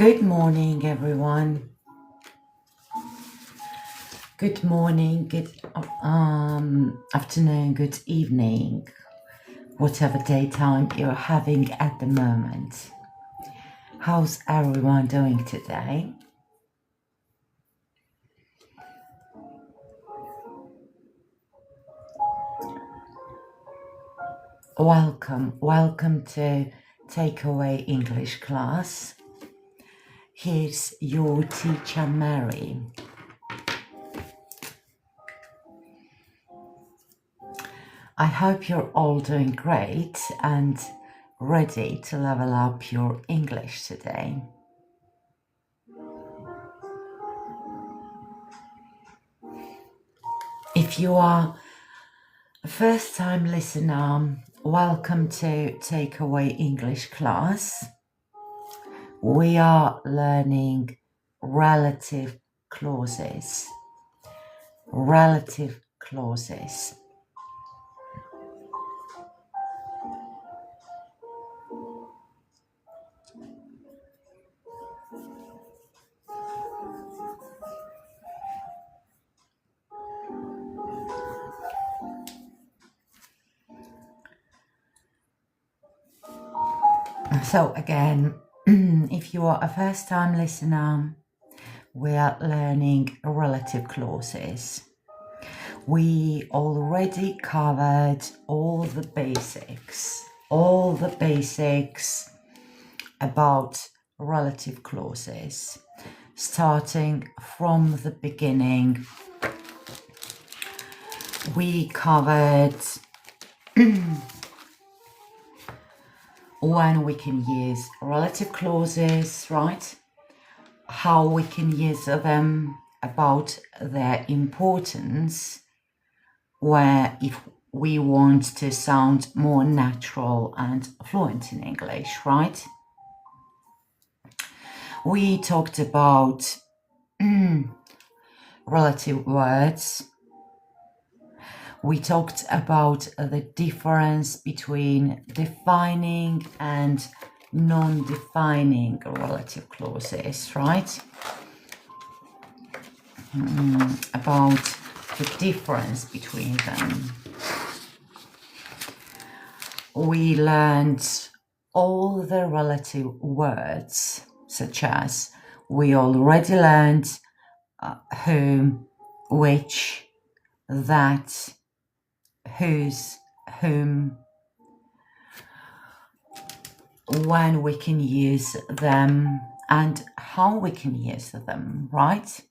Good morning, everyone. Good morning, good afternoon, good evening, whatever daytime you're having at the moment. How's everyone doing today? Welcome to Takeaway English class. Here's your teacher, Mary. I hope you're all doing great and ready to level up your English today. If you are a first-time listener, welcome to Takeaway English class. We are learning relative clauses. Relative clauses. So again, if you are a first-time listener, we are learning relative clauses. We already covered all the basics about relative clauses. Starting from the beginning, we covered when we can use relative clauses, right? How we can use them, about their importance, where if we want to sound more natural and fluent in English, right? We talked about relative words. We talked about the difference between defining and non-defining relative clauses, right? About the difference between them. We learned all the relative words, such as we already learned whom, which, that, whose, whom, when we can use them and how we can use them, right?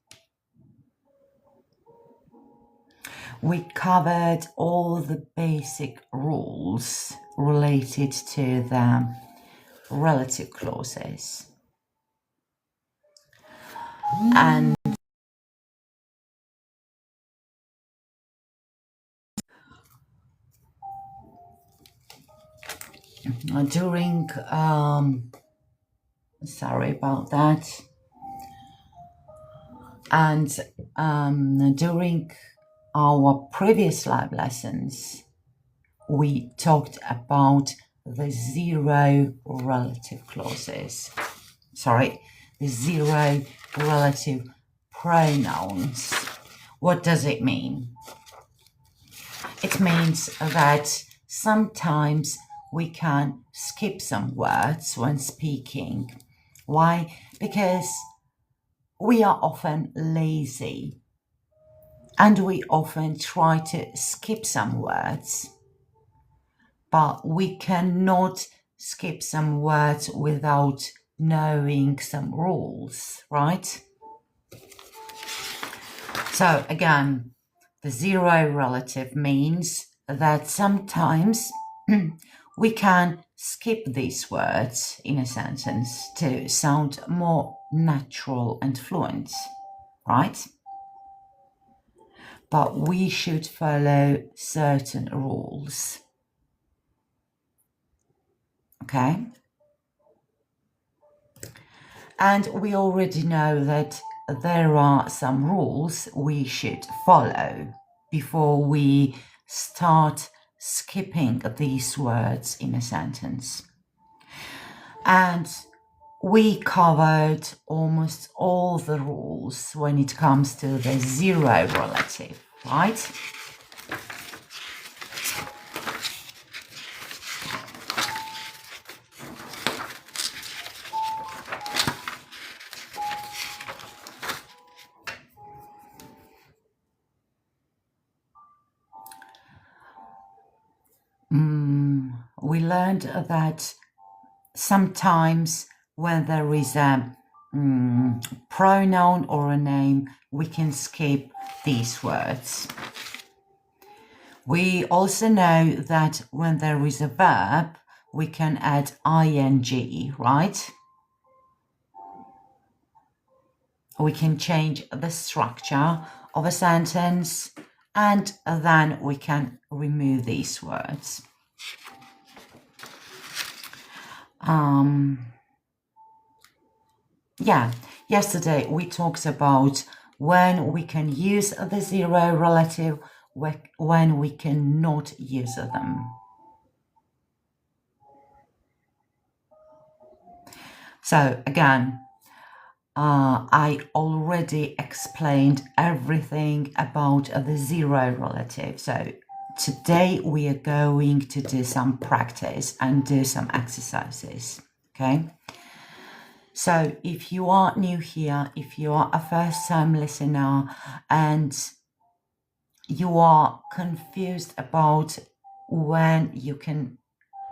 We covered all the basic rules related to the relative clauses. And during, sorry about that. And during our previous live lessons, we talked about the zero relative clauses. Sorry, the zero relative pronouns. What does it mean? It means that sometimes we can skip some words when speaking. Why? Because we are often lazy and we often try to skip some words, but we cannot skip some words without knowing some rules, right? So again, the zero relative means that sometimes we can skip these words in a sentence to sound more natural and fluent, right? But we should follow certain rules. Okay? And we already know that there are some rules we should follow before we start skipping these words in a sentence. And we covered almost all the rules when it comes to the zero relative, right? We learned that sometimes when there is a pronoun or a name, we can skip these words. We also know that when there is a verb, we can add ing, right? We can change the structure of a sentence and then we can remove these words. Yesterday we talked about when we can use the zero relative, when we cannot use them. So again, I already explained everything about the zero relative. So today we are going to do some practice and do some exercises, okay? So if you are new here, if you are a first-time listener and you are confused about when you can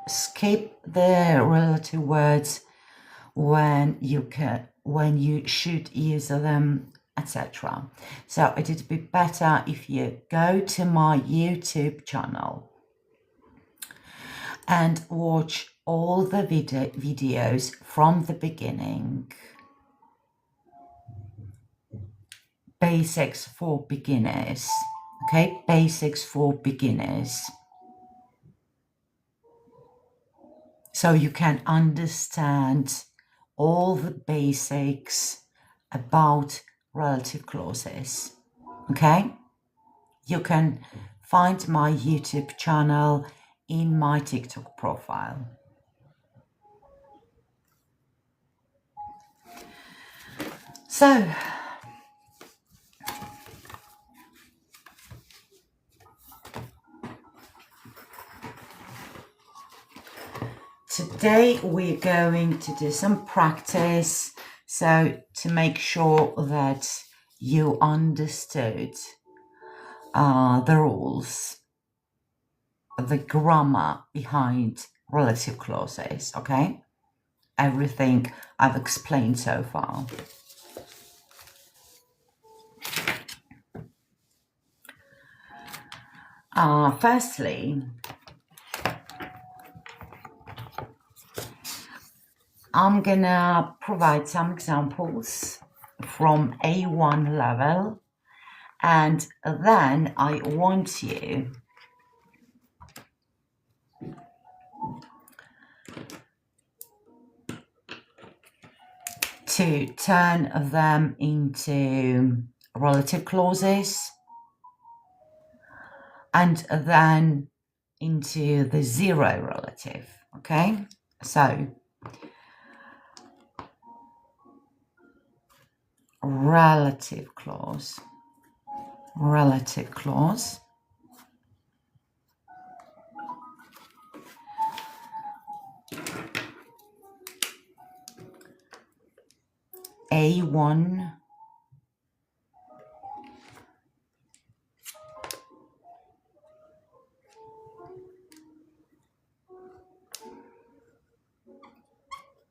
skip the relative words, when you should use them, etc. So it would be better if you go to my YouTube channel and watch all the videos from the beginning. Basics for beginners, okay? Basics for beginners. So you can understand all the basics about relative clauses, okay? You can find my YouTube channel in my TikTok profile. So, today we're going to do some practice, so to make sure that you understood the rules, the grammar behind relative clauses, okay? Everything I've explained so far. Firstly, I'm gonna provide some examples from A1 level, and then I want you to turn them into relative clauses and then into the zero relative, okay? So, relative clause. A1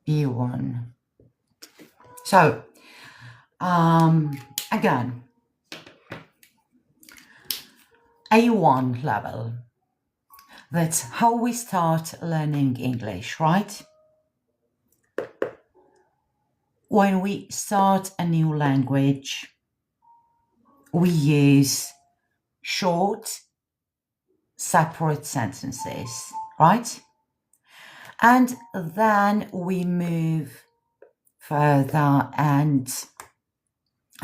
B1. So, again, A1 level. That's how we start learning English, right? When we start a new language, we use short, separate sentences, right? And then we move further and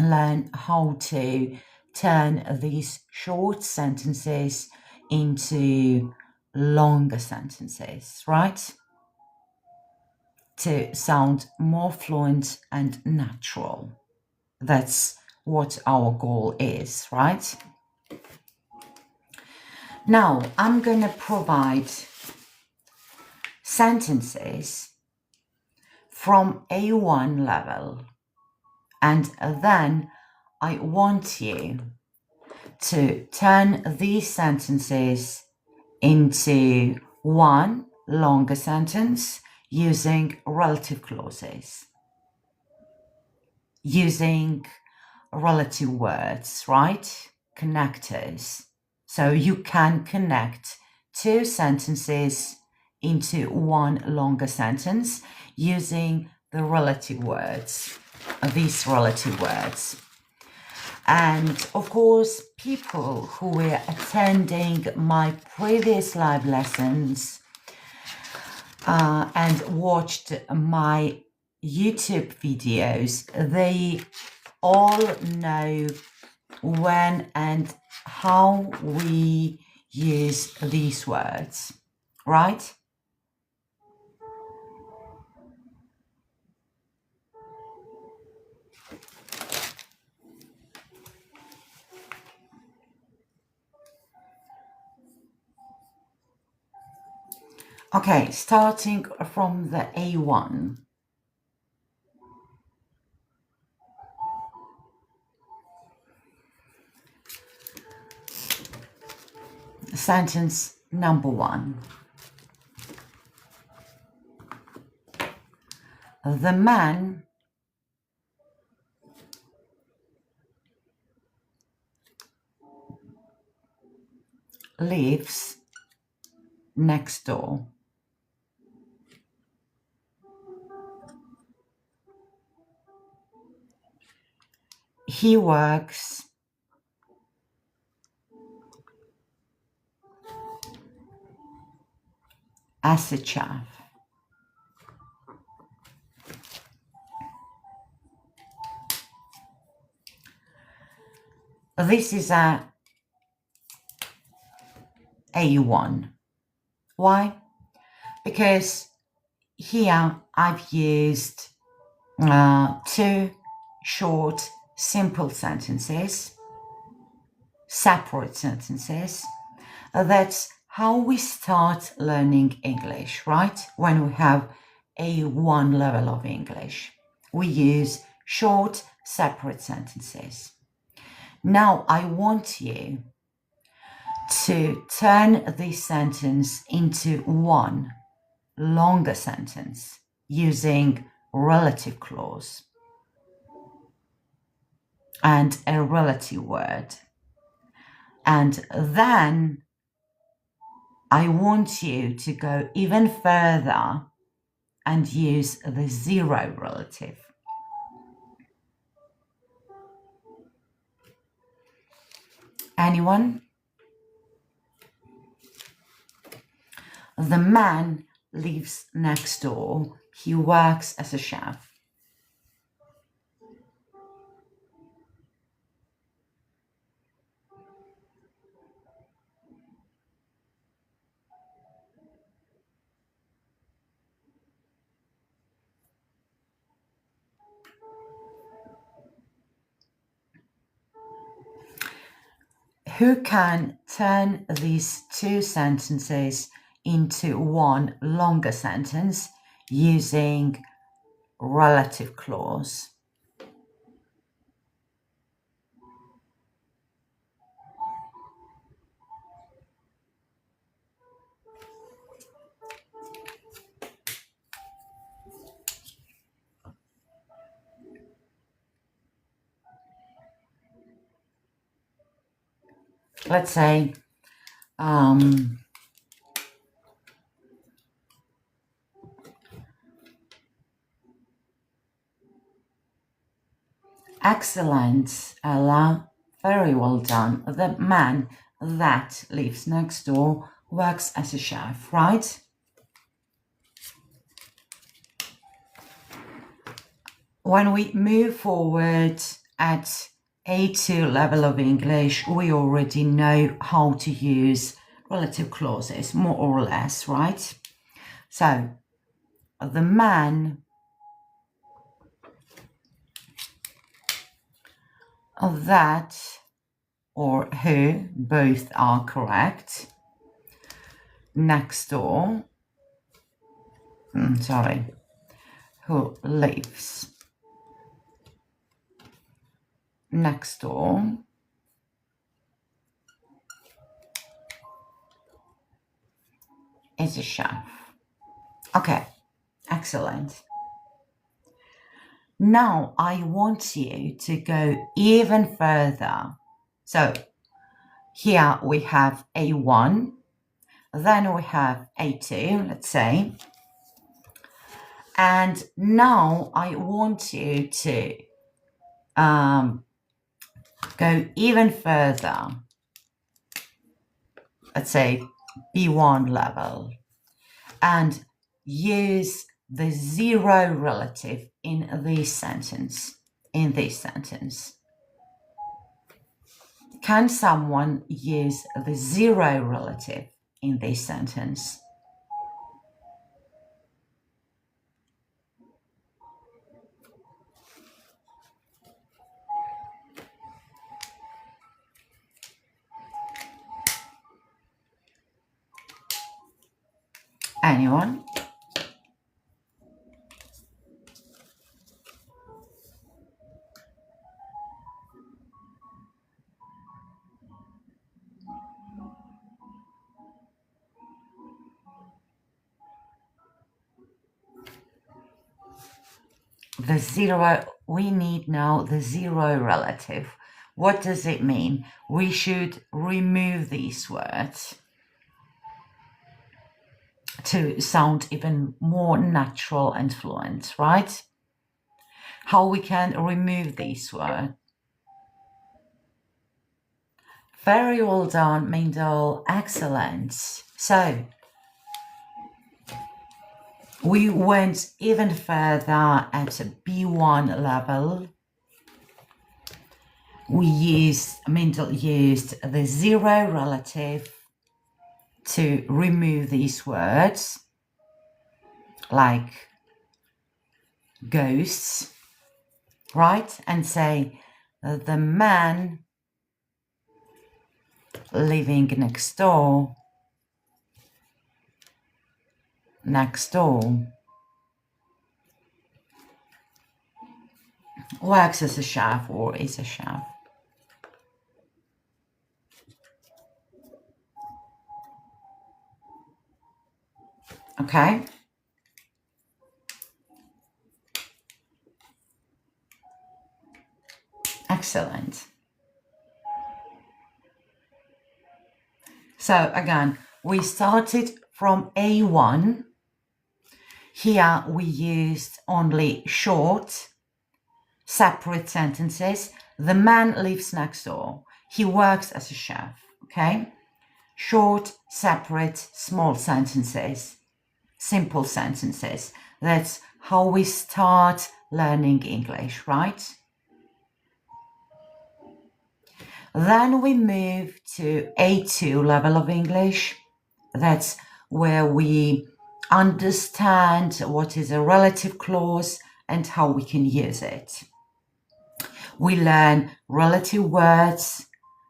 learn how to turn these short sentences into longer sentences, right? to sound more fluent and natural. That's what our goal is, right? Now, I'm going to provide sentences from A1 level, and then I want you to turn these sentences into one longer sentence using relative clauses, using relative words, right? Connectors. So you can connect two sentences into one longer sentence using the relative words, these relative words. And of course, people who were attending my previous live lessons and watched my YouTube videos, they all know when and how we use these words, right? Okay, starting from the A1. Sentence number 1. The man lives next door. He works as a chef. This is a A1. Why? Because here I've used two short, simple sentences, separate sentences. That's how we start learning English, right? When we have A1 level of English, we use short, separate sentences. Now I want you to turn this sentence into one longer sentence using relative clause and a relative word. And then I want you to go even further and use the zero relative. Anyone? The man lives next door. He works as a chef. Who can turn these two sentences into one longer sentence using relative clause? Let's say, excellent, Ella, very well done. The man that lives next door works as a chef, right? When we move forward at A2 level of English, we already know how to use relative clauses, more or less, right? So the man that or who, both are correct, next door, who lives next door is a chef. Okay, excellent. Now I want you to go even further. So here we have A1, then we have A2, let's say. And now I want you to go even further, let's say B1 level, and use the zero relative in this sentence. Can someone use the zero relative in this sentence? Anyone? The zero, we need now the zero relative. What does it mean? We should remove these words to sound even more natural and fluent, right? How we can remove these words? Very well done, Mindel. Excellent. So we went even further at a B1 level. Mindel used the zero relative to remove these words like ghosts, right? And say the man living next door works as a chef or is a chef. Okay. Excellent. So again, we started from A1. Here we used only short, separate sentences. The man lives next door. He works as a chef. Okay. Short, separate, small sentences. Simple sentences. That's how we start learning English, right? Then we move to A2 level of English. That's where we understand what is a relative clause and how we can use it. We learn relative words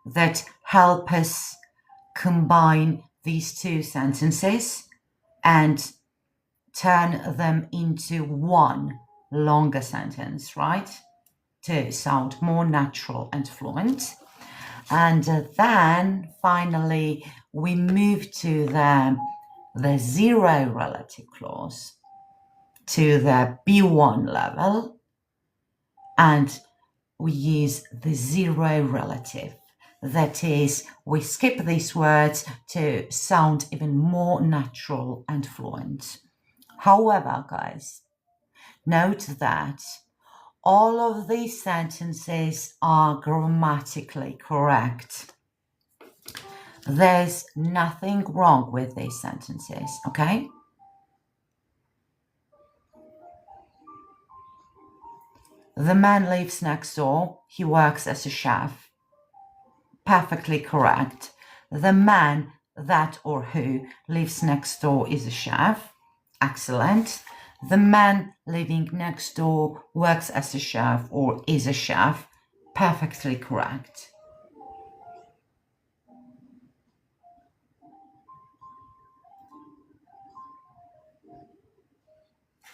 that help us combine these two sentences and turn them into one longer sentence, right? To sound more natural and fluent. And then finally, we move to the zero relative clause to the B1 level, and we use the zero relative. That is, we skip these words to sound even more natural and fluent. However, guys, note that all of these sentences are grammatically correct. There's nothing wrong with these sentences, okay? The man lives next door. He works as a chef. Perfectly correct. The man that or who lives next door is a chef. Excellent. The man living next door works as a chef or is a chef. Perfectly correct.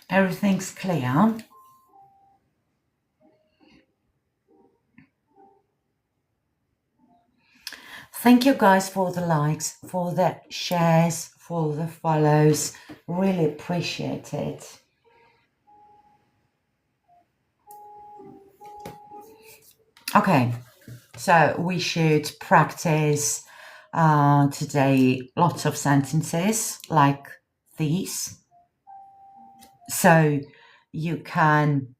Everything's clear. Thank you guys for the likes, for the shares, for the follows. Really appreciate it. Okay, so we should practice today lots of sentences like these. So you can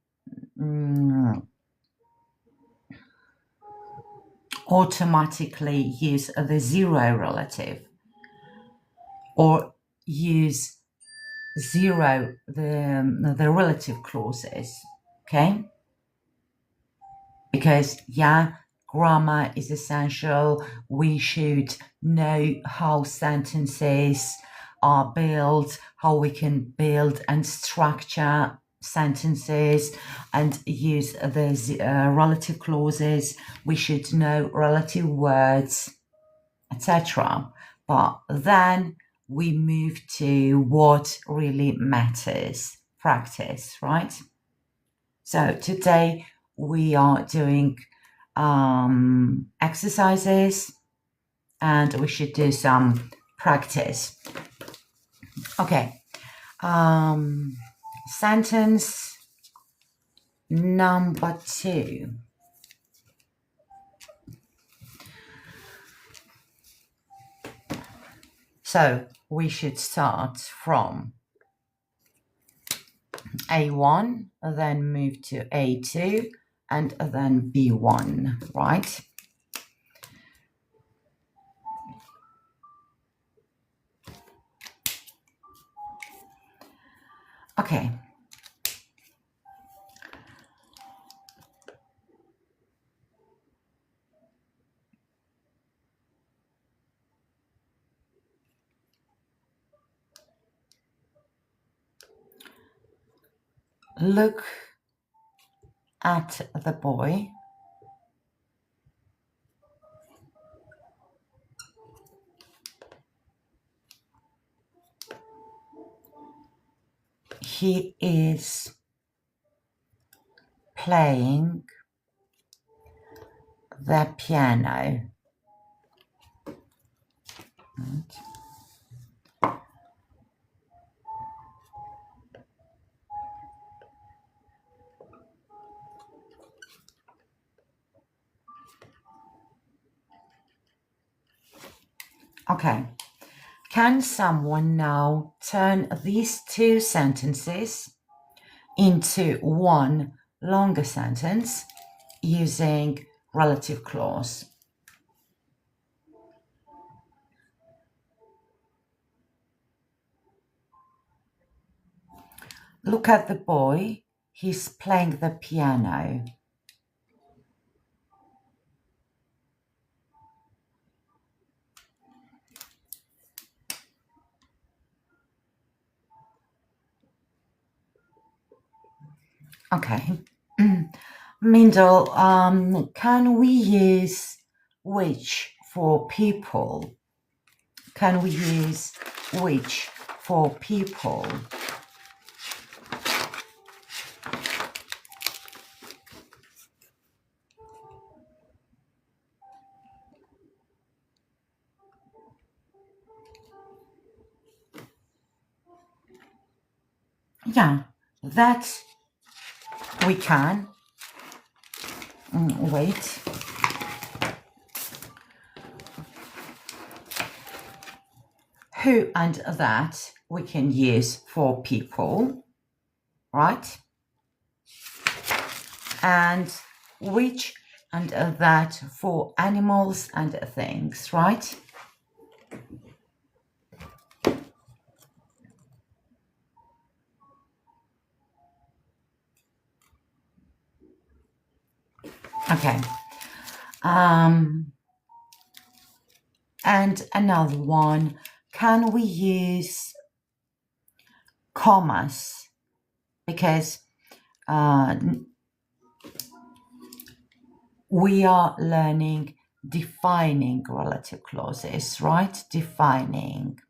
automatically use the zero relative or use zero the relative clauses, okay? Because yeah, grammar is essential. We should know how sentences are built, how we can build and structure sentences and use the relative clauses. We should know relative words, etc. But then we move to what really matters, practice, right? So today we are doing exercises and we should do some practice. Okay. Sentence number 2. So we should start from A1, then move to A2, and then B1, right? Okay. Look at the boy. He is playing the piano. Right. Okay. Can someone now turn these two sentences into one longer sentence using relative clause? Look at the boy. He's playing the piano. Okay. Mindel, can we use which for people? Can we use which for people? Yeah, that we can. Wait. Who and that we can use for people, right? And which and that for animals and things, right? Okay. And another one, can we use commas because we are learning defining relative clauses, right? Defining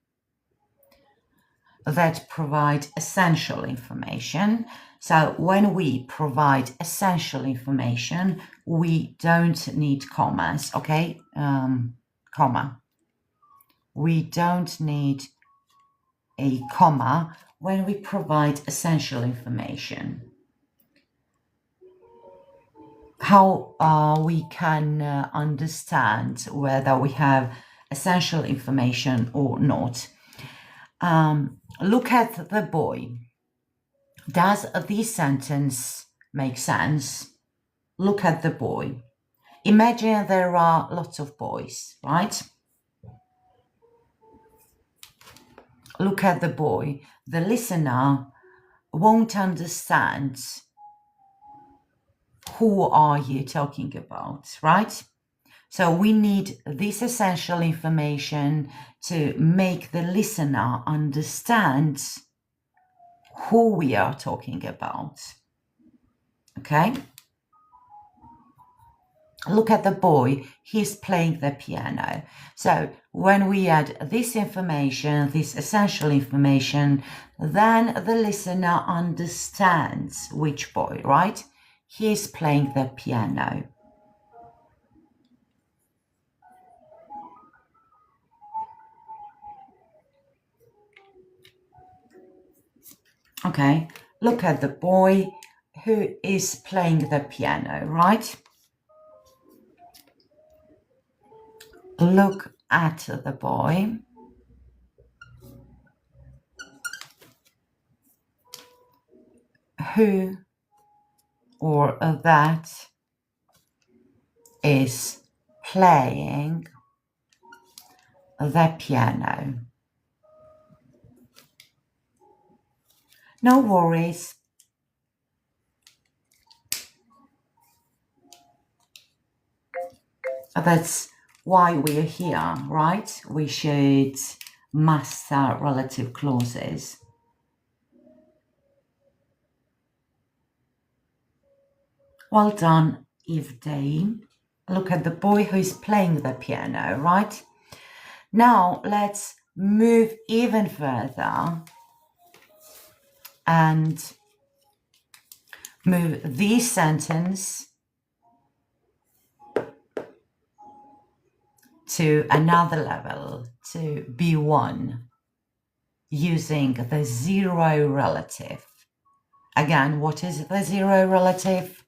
that provide essential information. So when we provide essential information, we don't need commas, okay? Comma. We don't need a comma when we provide essential information. How we can understand whether we have essential information or not. Look at the boy. Does this sentence make sense? Look at the boy. Imagine there are lots of boys, right? Look at the boy. The listener won't understand who are you talking about, right? So we need this essential information to make the listener understand who we are talking about. Okay? Look at the boy, he's playing the piano. So when we add this information, this essential information, then the listener understands which boy, right? He's playing the piano. Okay, look at the boy who is playing the piano, right? Look at the boy who or that is playing the piano. No worries. That's why we're here, right? We should master relative clauses. Well done, Eve. Look at the boy who's playing the piano, right? Now let's move even further and move this sentence to another level, to B1, using the zero relative. Again, what is the zero relative?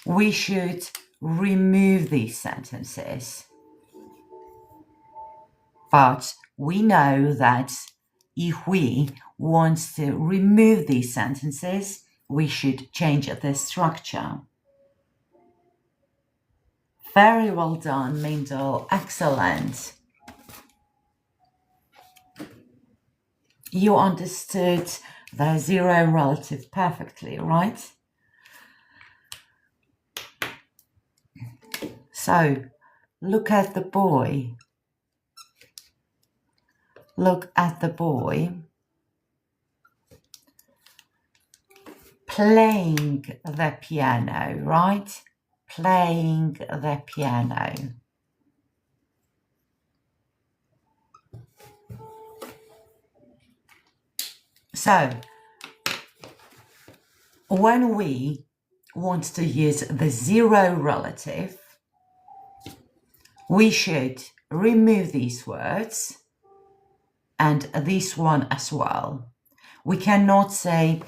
We should remove these sentences. But we know that if we want to remove these sentences, we should change the structure. Very well done, Mindel. Excellent. You understood the zero relative perfectly, right? So, look at the boy. Look at the boy playing the piano, right? Playing the piano. So, when we want to use the zero relative, we should remove these words and this one as well. We cannot say,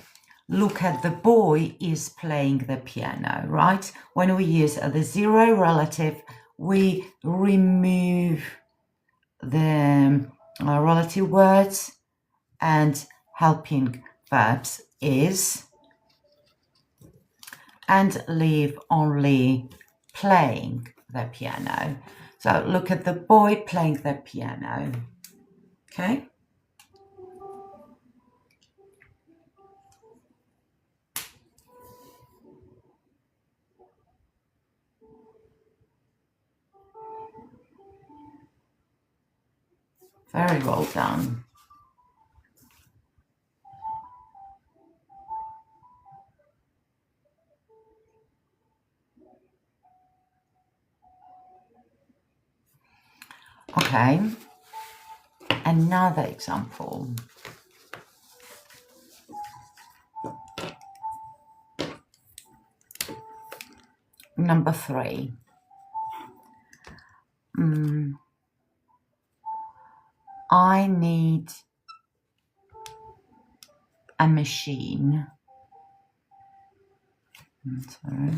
look at the boy is playing the piano, right? When we use the zero relative, we remove the relative words and helping verbs is, and leave only playing the piano. So look at the boy playing the piano. Okay. Very well done. Okay, another example. Number 3. I need a machine. Sorry.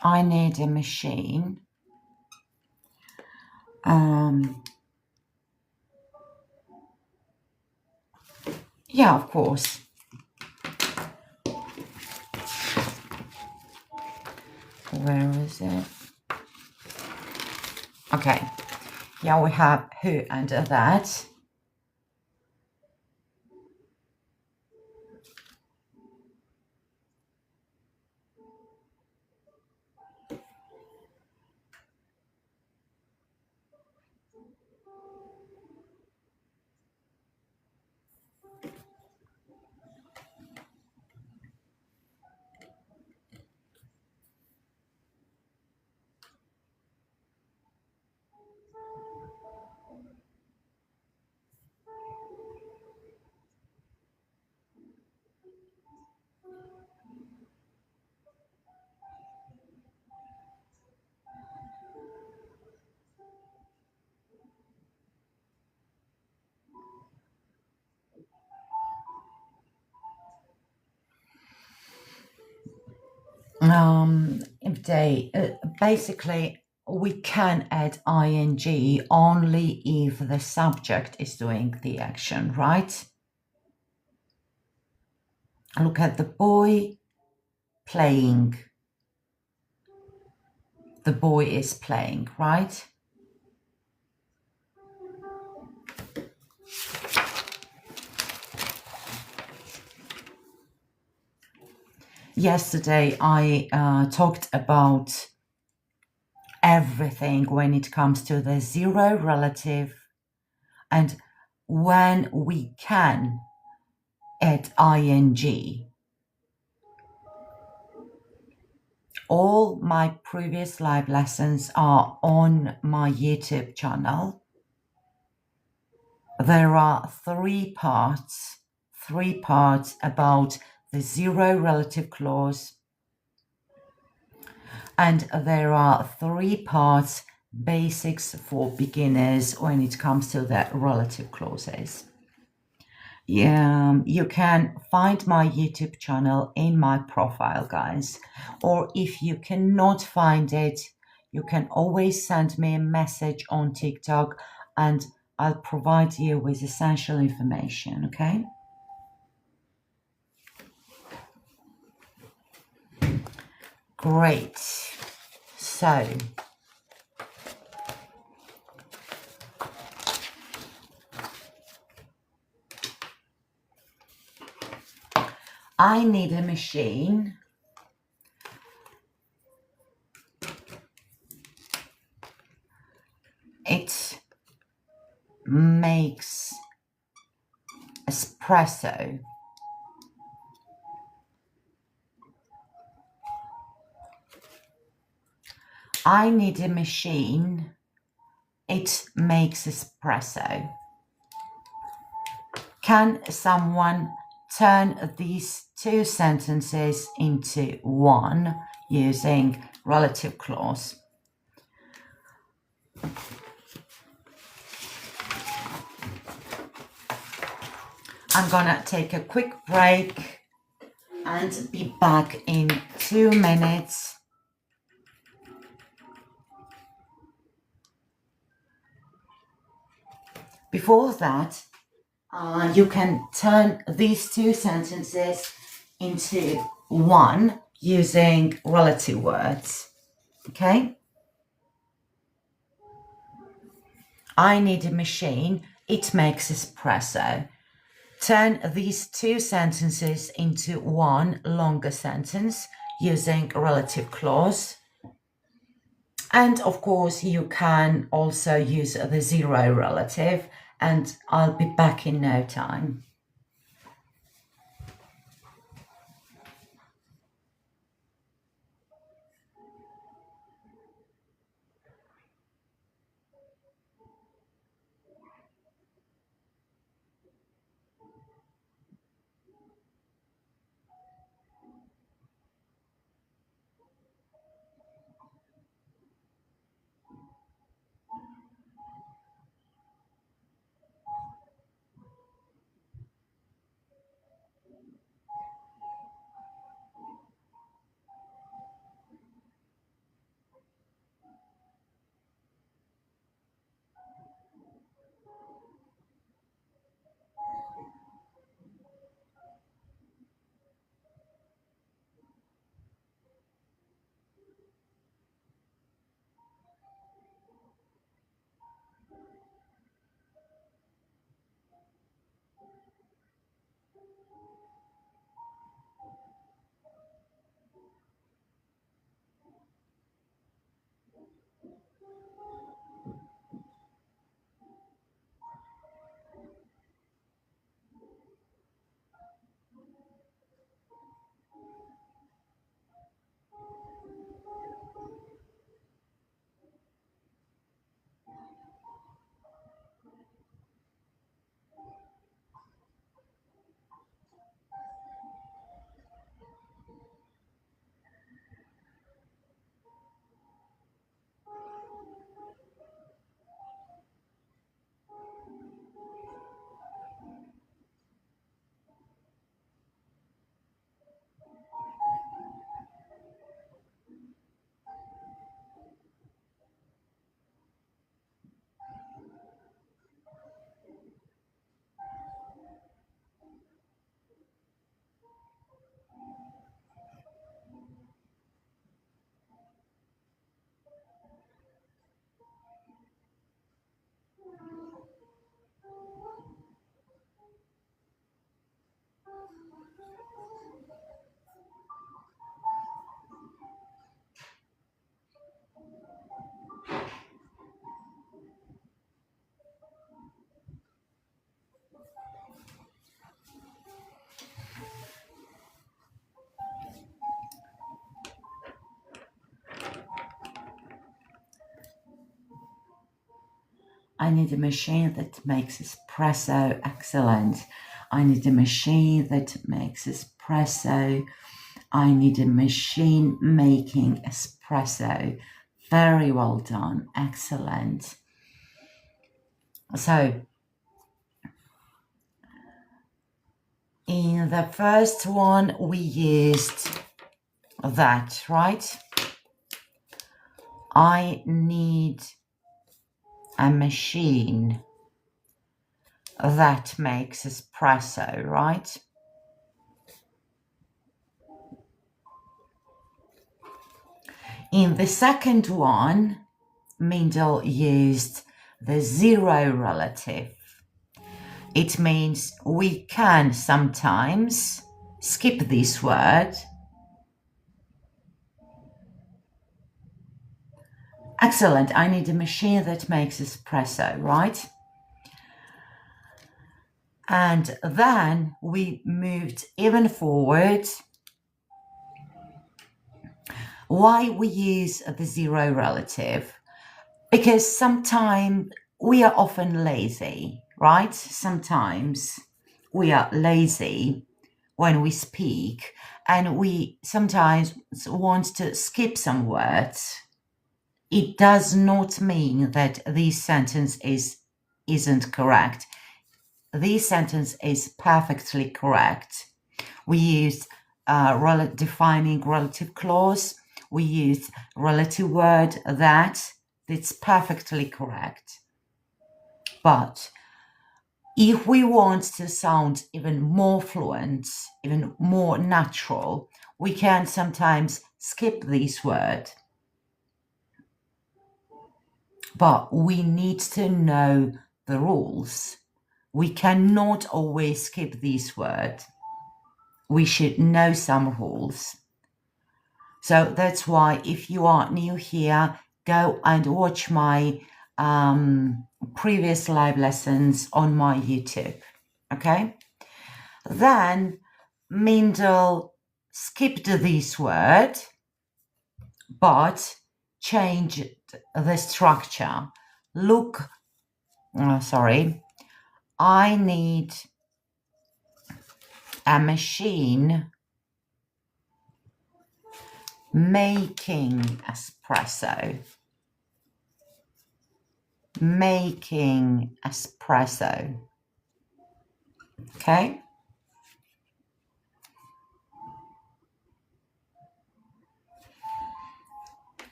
I need a machine. Yeah, of course. Where is it? Okay. Yeah, we have who under that. If they basically we can add ing only if the subject is doing the action, right? Look at the boy playing. The boy is playing, right? Yesterday I talked about everything when it comes to the zero relative and when we can add ing. All my previous live lessons are on my YouTube channel. There are three parts about the zero relative clause, and there are 3 parts basics for beginners when it comes to the relative clauses. You can find my YouTube channel in my profile, guys, or if you cannot find it, you can always send me a message on TikTok and I'll provide you with essential information, okay? Great. So, I need a machine. It makes espresso. I need a machine. It makes espresso. Can someone turn these 2 sentences into one using relative clause? I'm gonna take a quick break and be back in 2 minutes. Before that, you can turn these 2 sentences into one using relative words, okay? I need a machine, it makes espresso. Turn these 2 sentences into one longer sentence using relative clause. And of course, you can also use the zero relative, and I'll be back in no time. I need a machine that makes espresso. Excellent. I need a machine that makes espresso. I need a machine making espresso. Very well done. Excellent. So, in the first one, we used that, right? I need a machine that makes espresso, right? In the second one, Mendel used the zero relative. It means we can sometimes skip this word. Excellent. I need a machine that makes espresso, right? And then we moved even forward. Why we use the zero relative? Because sometimes we are often lazy, right? Sometimes we are lazy when we speak, and we sometimes want to skip some words. It does not mean that this sentence isn't correct. This sentence is perfectly correct. We use defining relative clause. We use relative word that. It's perfectly correct. But if we want to sound even more fluent, even more natural, we can sometimes skip this word. But we need to know the rules. We cannot always skip this word. We should know some rules. So that's why if you are new here, go and watch my previous live lessons on my YouTube. Okay? Then Mendel skipped this word, but changed the structure. Look, I need a machine making espresso. Making espresso. Okay?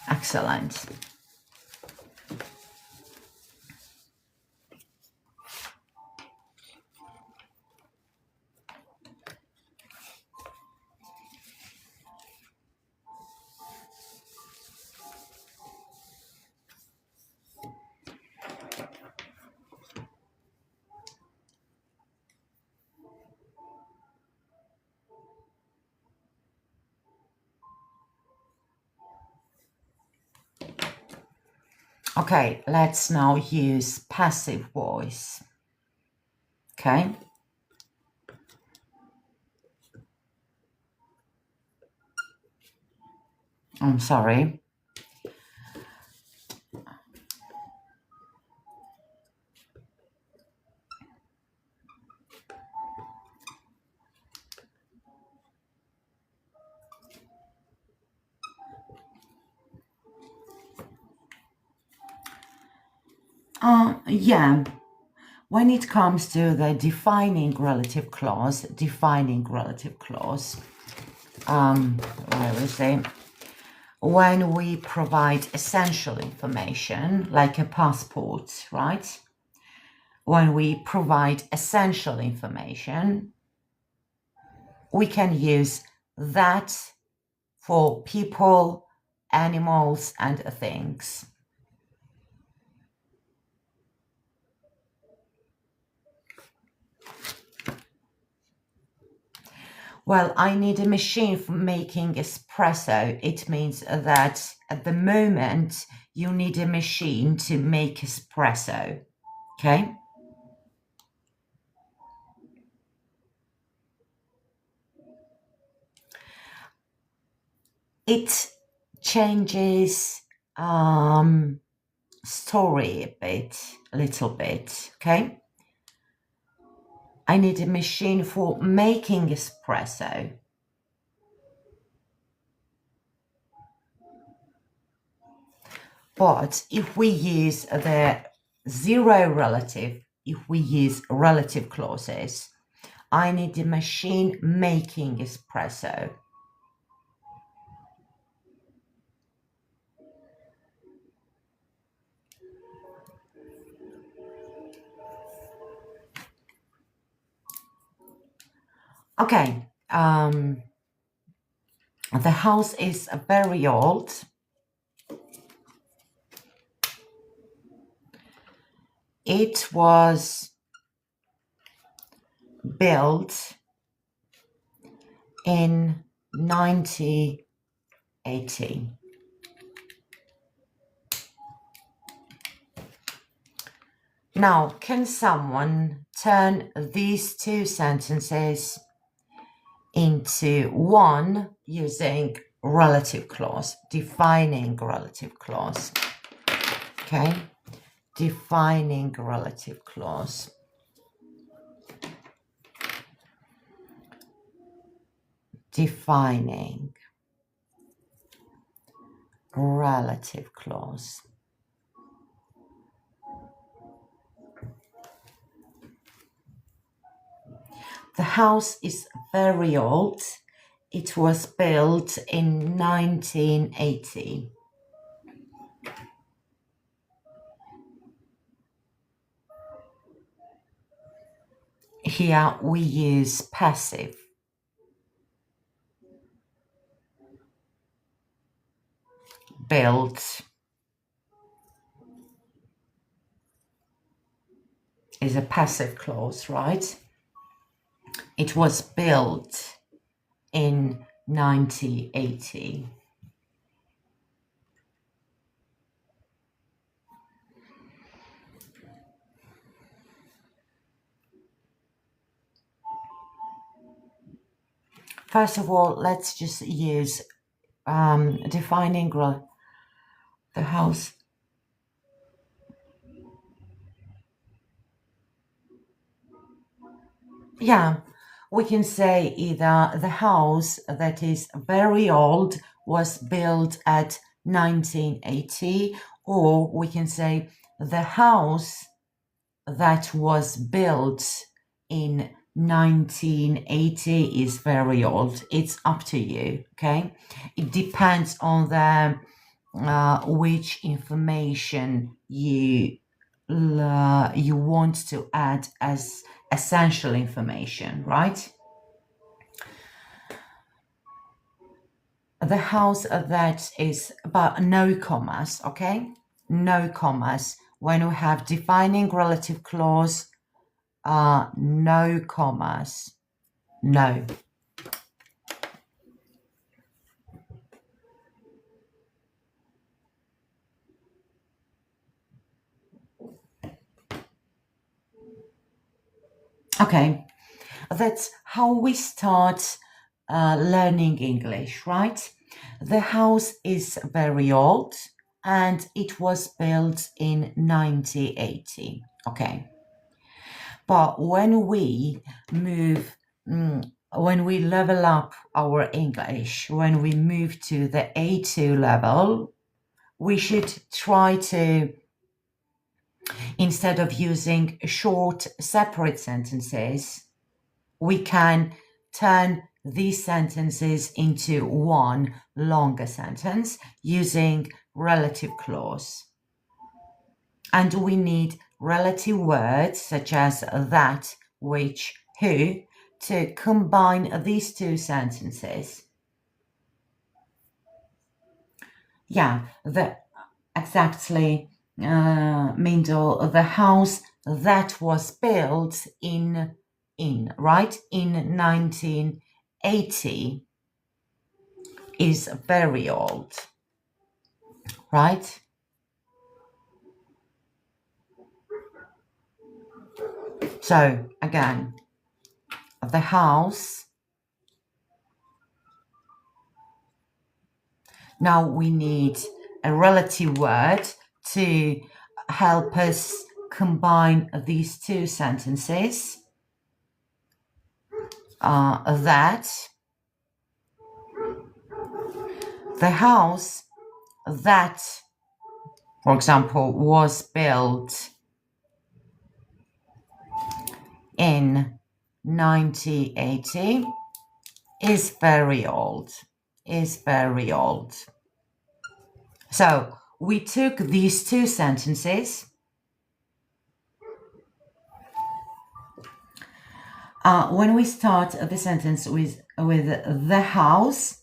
Excellent. Okay, let's now use passive voice. Okay. I'm sorry. Yeah. When it comes to the defining relative clause, where is it? When we provide essential information, like a passport, right? When we provide essential information, we can use that for people, animals, and things. Well, I need a machine for making espresso. It means that at the moment you need a machine to make espresso. Okay? It changes story a little bit, okay? I need a machine for making espresso. But if we use the zero relative, if we use relative clauses, I need a machine making espresso. Okay, the house is very old. It was built in 1980. Now, can someone turn these two sentences into one using relative clause, defining relative clause? Okay, defining relative clause. Defining relative clause. The house is very old. It was built in 1980. Here we use passive. Built is a passive clause, right? It was built in 1980. First of all, let's just use defining the house. Yeah, we can say either the house that is very old was built at 1980, or we can say the house that was built in 1980 is very old. It's up to you, okay? It depends on the which information you want to add as essential information, right? The house that is, but no commas, okay? No commas. When we have defining relative clause, no commas. No. Okay, that's how we start learning English, right? The house is very old and it was built in 1980. Okay. But when we move, when we level up our English, when we move to the A2 level, we should try to, instead of using short separate sentences, we can turn these sentences into one longer sentence using relative clause. And we need relative words such as that, which, who, to combine these two sentences. Yeah, exactly, Mindel, the house that was built in 1980 is very old, right? So again, the house. Now we need a relative word to help us combine these two sentences. That the house that, for example, was built in 1980 is very old. So we took these two sentences, when we start the sentence with the house,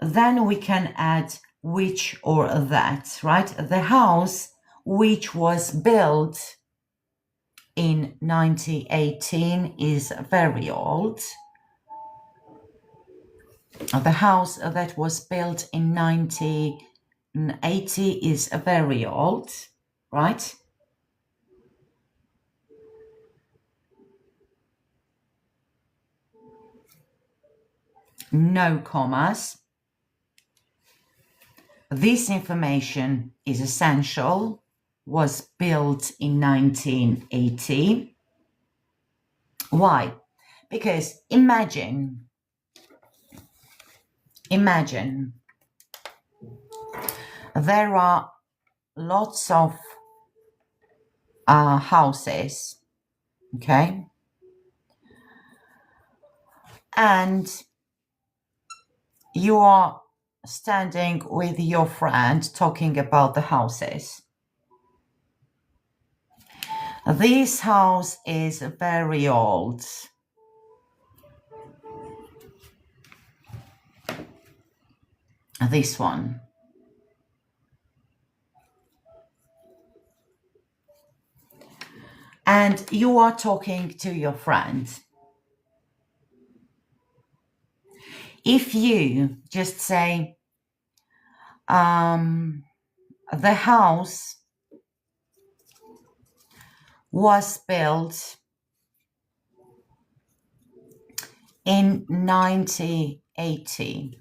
then we can add which or that, right? The house which was built in 1918 is very old. The house that was built in 1980 is very old, right? No commas. This information is essential, was built in 1980. Why? Because imagine there are lots of houses, okay? And you are standing with your friend talking about the houses. This house is very old. This one. And you are talking to your friend. If you just say, the house was built in 1980.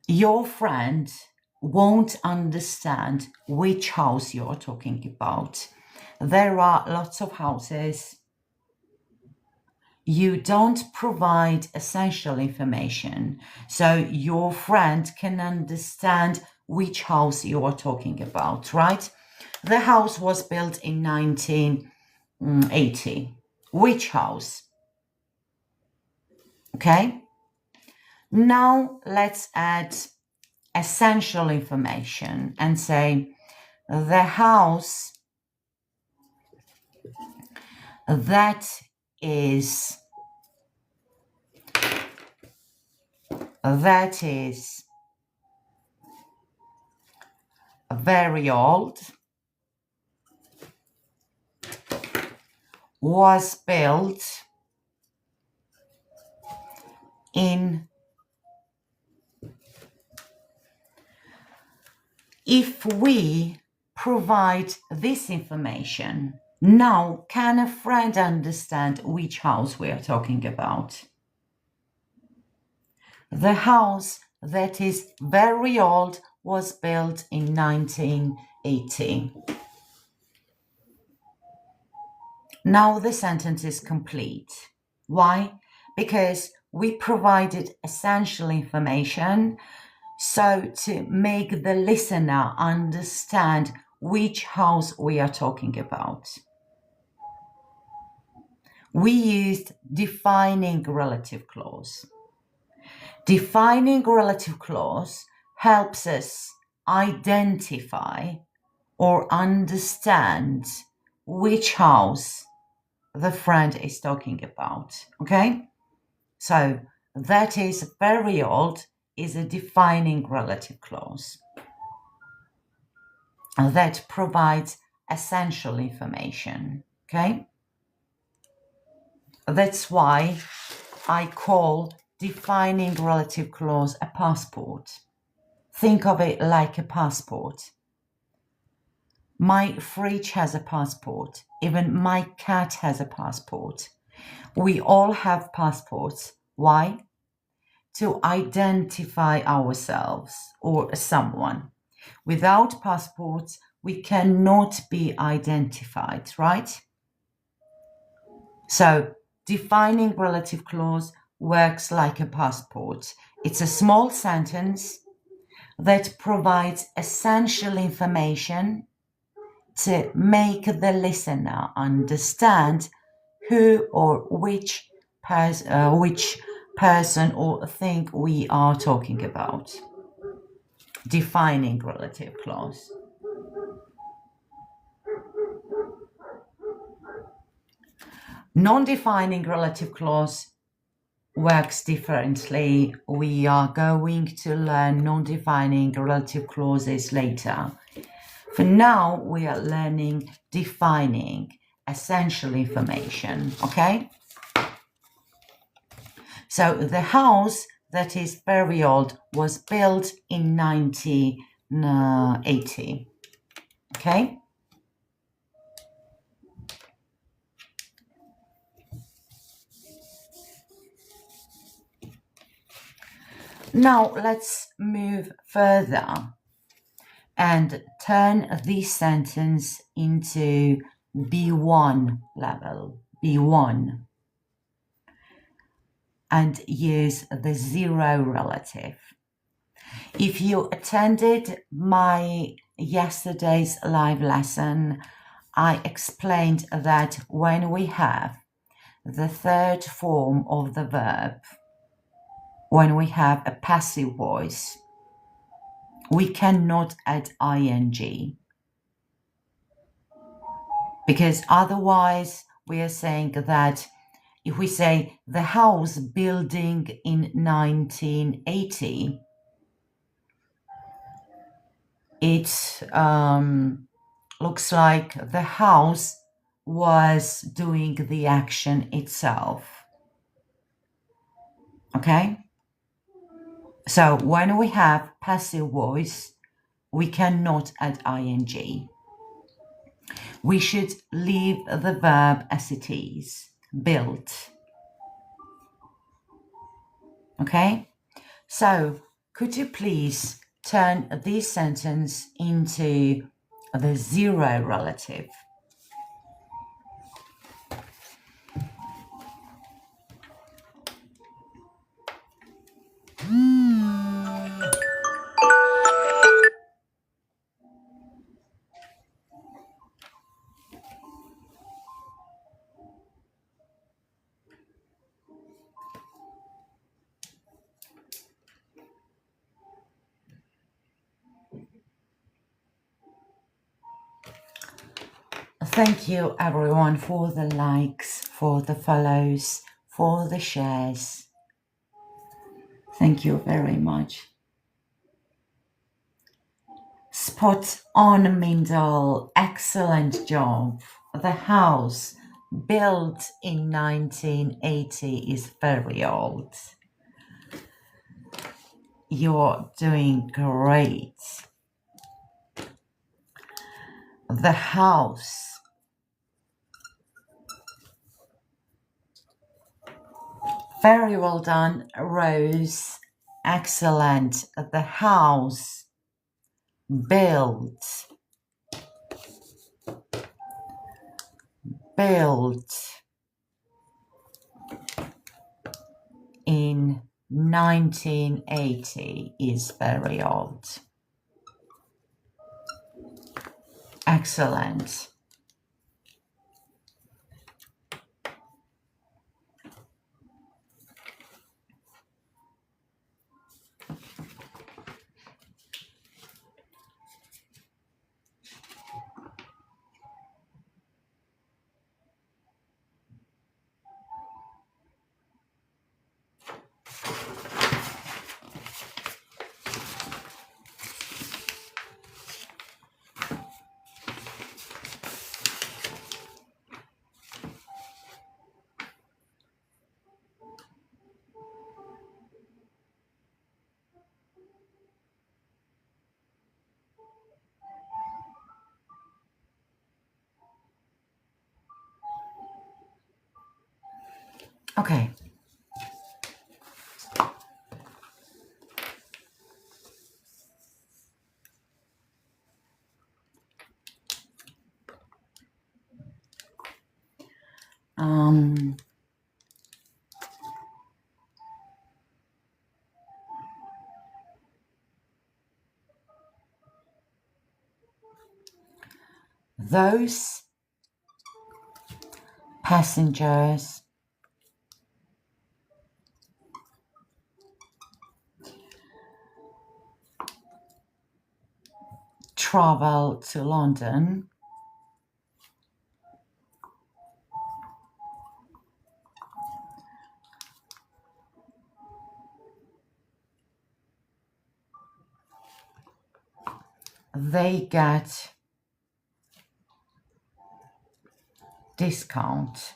Your friend won't understand which house you're talking about. There are lots of houses. You don't provide essential information, so your friend can understand which house you are talking about, right? The house was built in 1980. Which house? Okay. Now let's add essential information and say the house that is very old was built in. If we provide this information, now can a friend understand which house we are talking about? The house that is very old was built in 1980. Now the sentence is complete. Why? Because we provided essential information, so to make the listener understand which house we are talking about. We used defining relative clause. Defining relative clause helps us identify or understand which house the friend is talking about, okay? So that is very old is a defining relative clause that provides essential information, okay? That's why I call defining relative clause a passport. Think of it like a passport. My fridge has a passport. Even my cat has a passport. We all have passports. Why? to identify ourselves or someone. Without passports, we cannot be identified, right? So defining relative clause works like a passport. It's a small sentence that provides essential information to make the listener understand who or which person or thing we are talking about. Defining relative clause. Non-defining relative clause works differently. We are going to learn non-defining relative clauses later. For now, we are learning defining essential information, okay? So the house that is very old was built in 1980, okay? Now let's move further and turn this sentence into B1 level, B1, and use the zero relative. If you attended my yesterday's live lesson, I explained that when we have the third form of the verb, when we have a passive voice, we cannot add ing, because otherwise we are saying that if we say the house building in 1980, it looks like the house was doing the action itself. Okay? So when we have passive voice, we cannot add ing. We should leave the verb as it is, built. Okay? So could you please turn this sentence into the zero relative? Thank you everyone for the likes, for the follows, for the shares. Thank you very much. Spot on, Mindel. Excellent job. The house built in 1980 is very old. You're doing great. The house. Very well done, Rose. Excellent. The house built in 1980 is very old. Excellent. Okay. those passengers travel to London they get discount.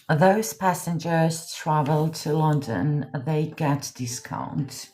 Those passengers travel to London, they get discount.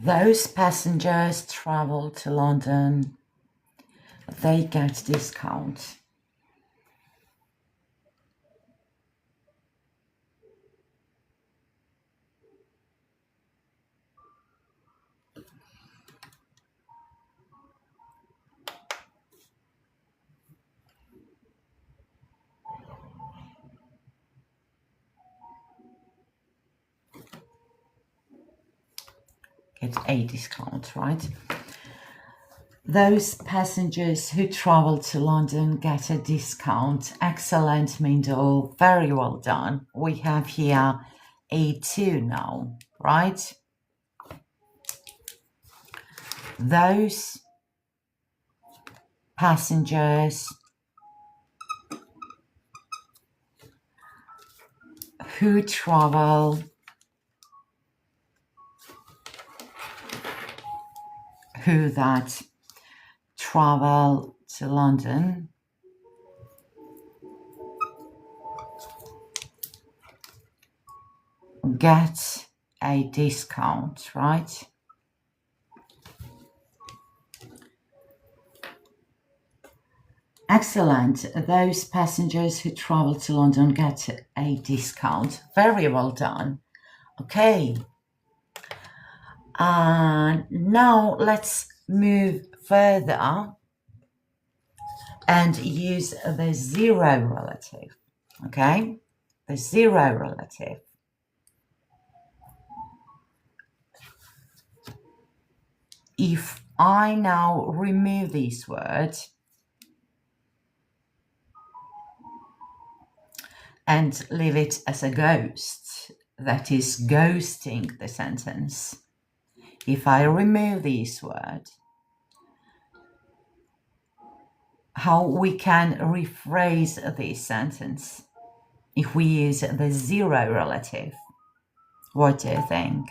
Those passengers travel to London, they get discount. Get a discount, right? Those passengers who travel to London get a discount. Excellent, Mindel. Very well done. We have here A2 now, right? Those passengers who travel travel to London get a discount, right? Excellent. Those passengers who travel to London get a discount. Very well done. Okay. Now let's move further and use the zero relative. Okay? The zero relative. If I now remove this word and leave it as a ghost, that is ghosting the sentence. If I remove this word, how we can rephrase this sentence if we use the zero relative? What do you think?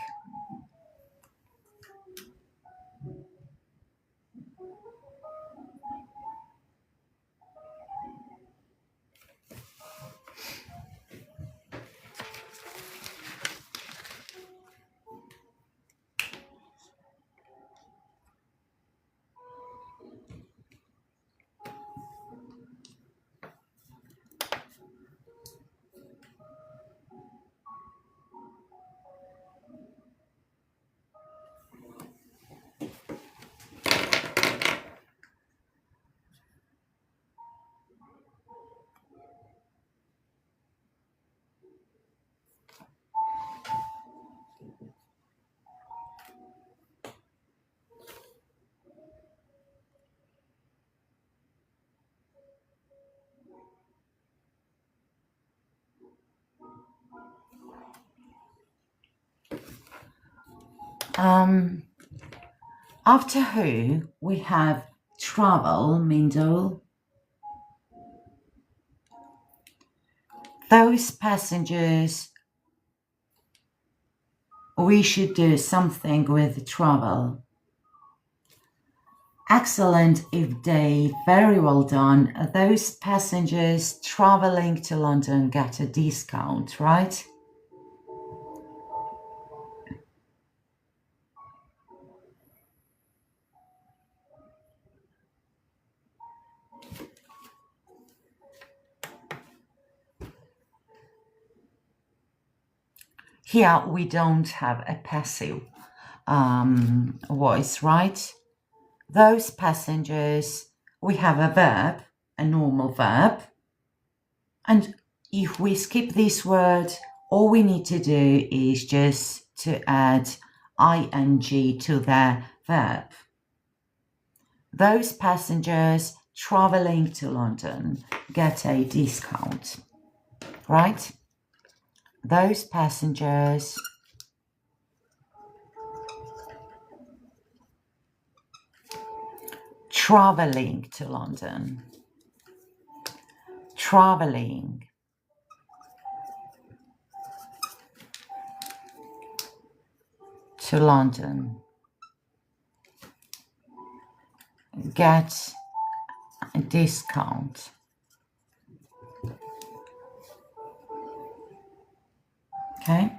After who, we have travel, Mindle. Those passengers, we should do something with travel. Excellent, Eve, very well done. Those passengers traveling to London get a discount, right? Here we don't have a passive voice, right? Those passengers, we have a verb, a normal verb. And if we skip this word, all we need to do is just to add ing to the verb. Those passengers traveling to London get a discount, right? Those passengers traveling to London, traveling to London get a discount. Okay.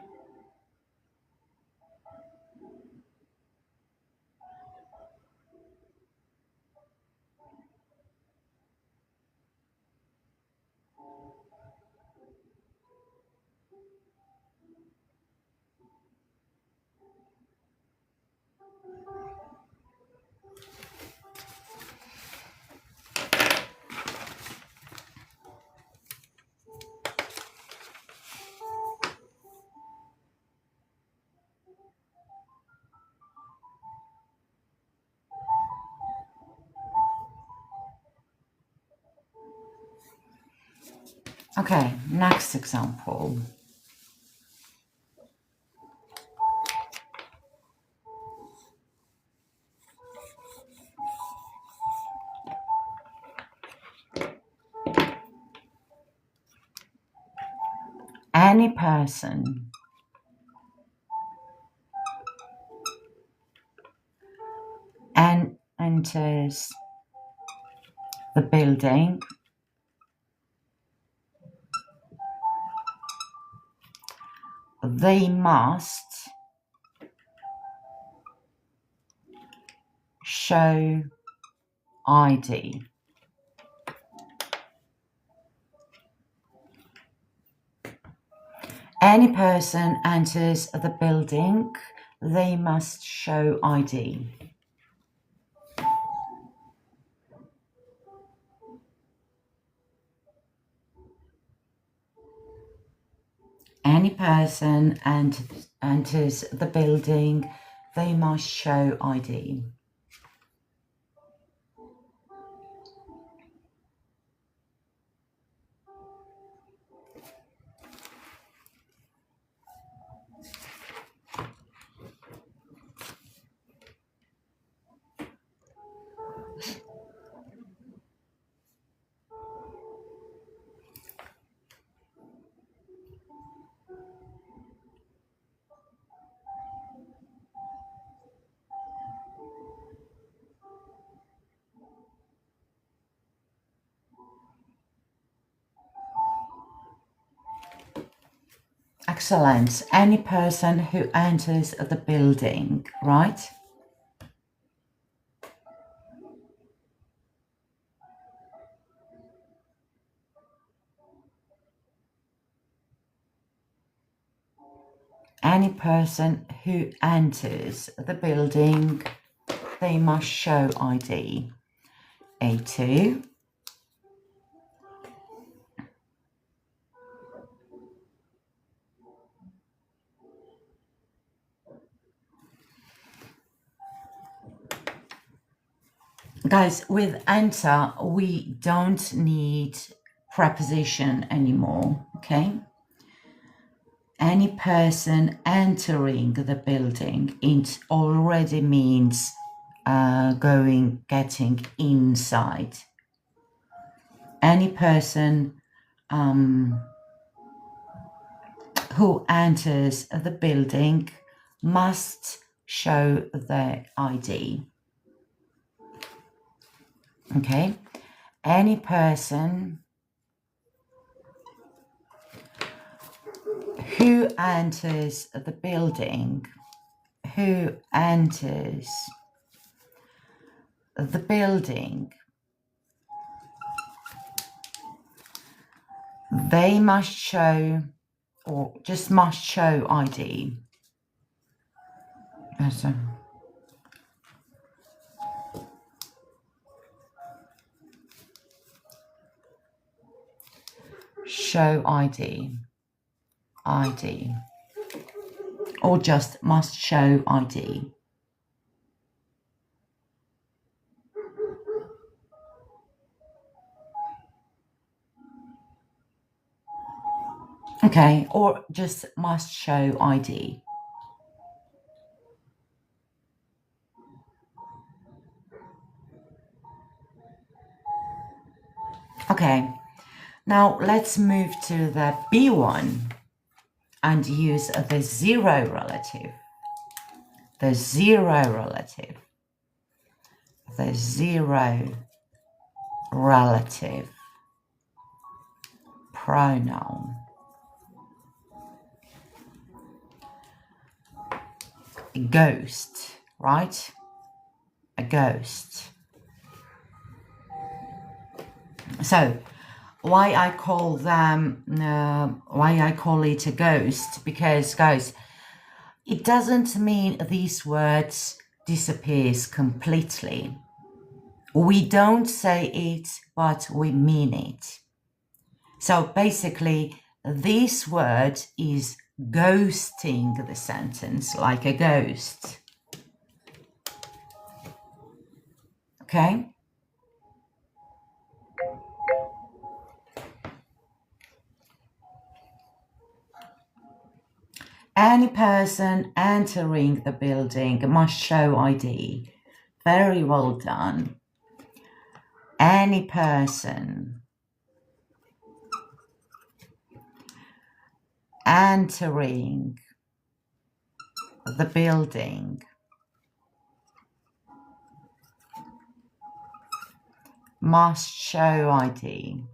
Okay, next example. Any person enters the building they must show ID. Any person enters the building, they must show ID. Any person enters the building, they must show ID. Excellent. Any person who enters the building, right? Any person who enters the building, they must show ID. A2. Guys, with enter, we don't need preposition anymore, okay? any person entering the building, it already means getting inside. Any person who enters the building must show their ID. Okay? Any person who enters the building, they must show, or just must show ID. So, show ID, or just must show ID. Okay, or just must show ID. Okay, now let's move to the B1 and use the zero relative. The zero relative pronoun. A ghost, right? A ghost. So why I call it a ghost? Because, guys, it doesn't mean these words disappears completely. We don't say it, but we mean it. So basically, this word is ghosting the sentence like a ghost. Okay? Any person entering the building must show ID. Very well done. Any person entering the building must show ID.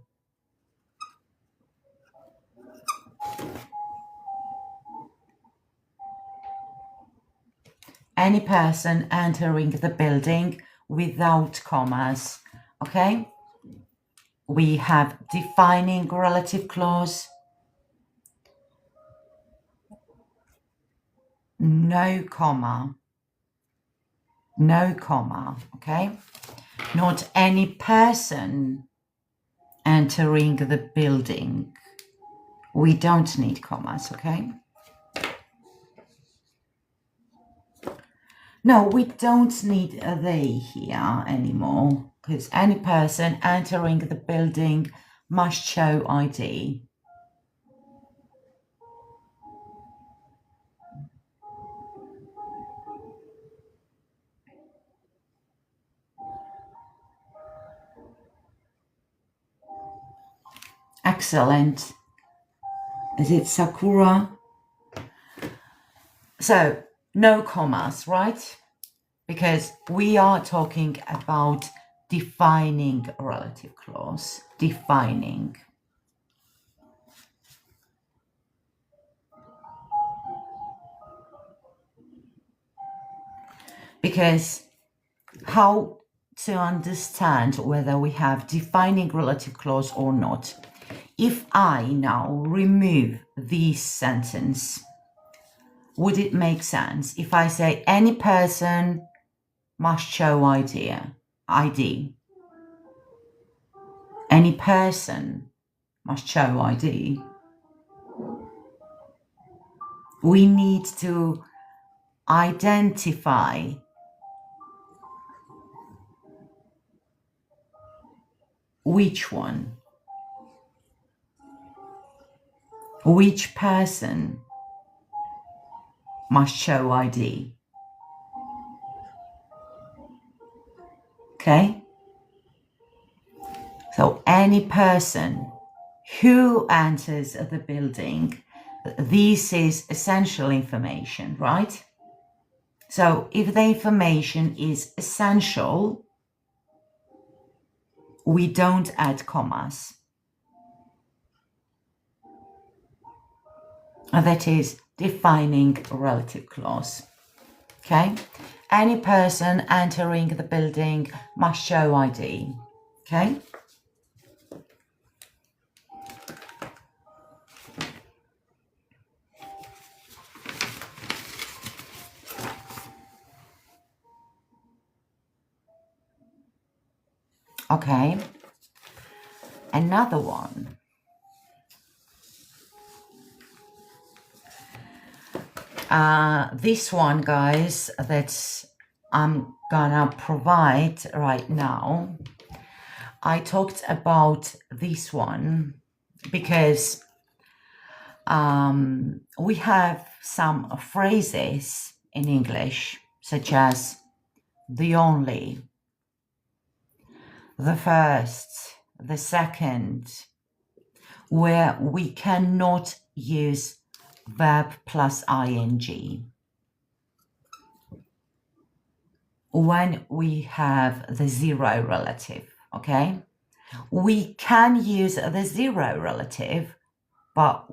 Any person entering the building without commas. Okay? We have defining relative clause. No comma. No comma. Okay? Not any person entering the building. We don't need commas, okay? No, we don't need a they here anymore, because any person entering the building must show ID. Excellent. Is it Sakura? So, no commas, right? Because we are talking about defining relative clause. Defining. Because how to understand whether we have defining relative clause or not? If I now remove this sentence, would it make sense if I say any person must show ID? Any person must show ID. We need to identify which one, which person must show ID. Okay? So any person who enters the building, this is essential information, right? So if the information is essential, we don't add commas. That is defining a relative clause. Okay? Any person entering the building must show ID. Okay? Okay. Another one. This one, guys, that I'm gonna provide right now. I talked about this one because we have some phrases in English, such as the only, the first, the second, where we cannot use verb plus ing. When we have the zero relative, okay? We can use the zero relative, but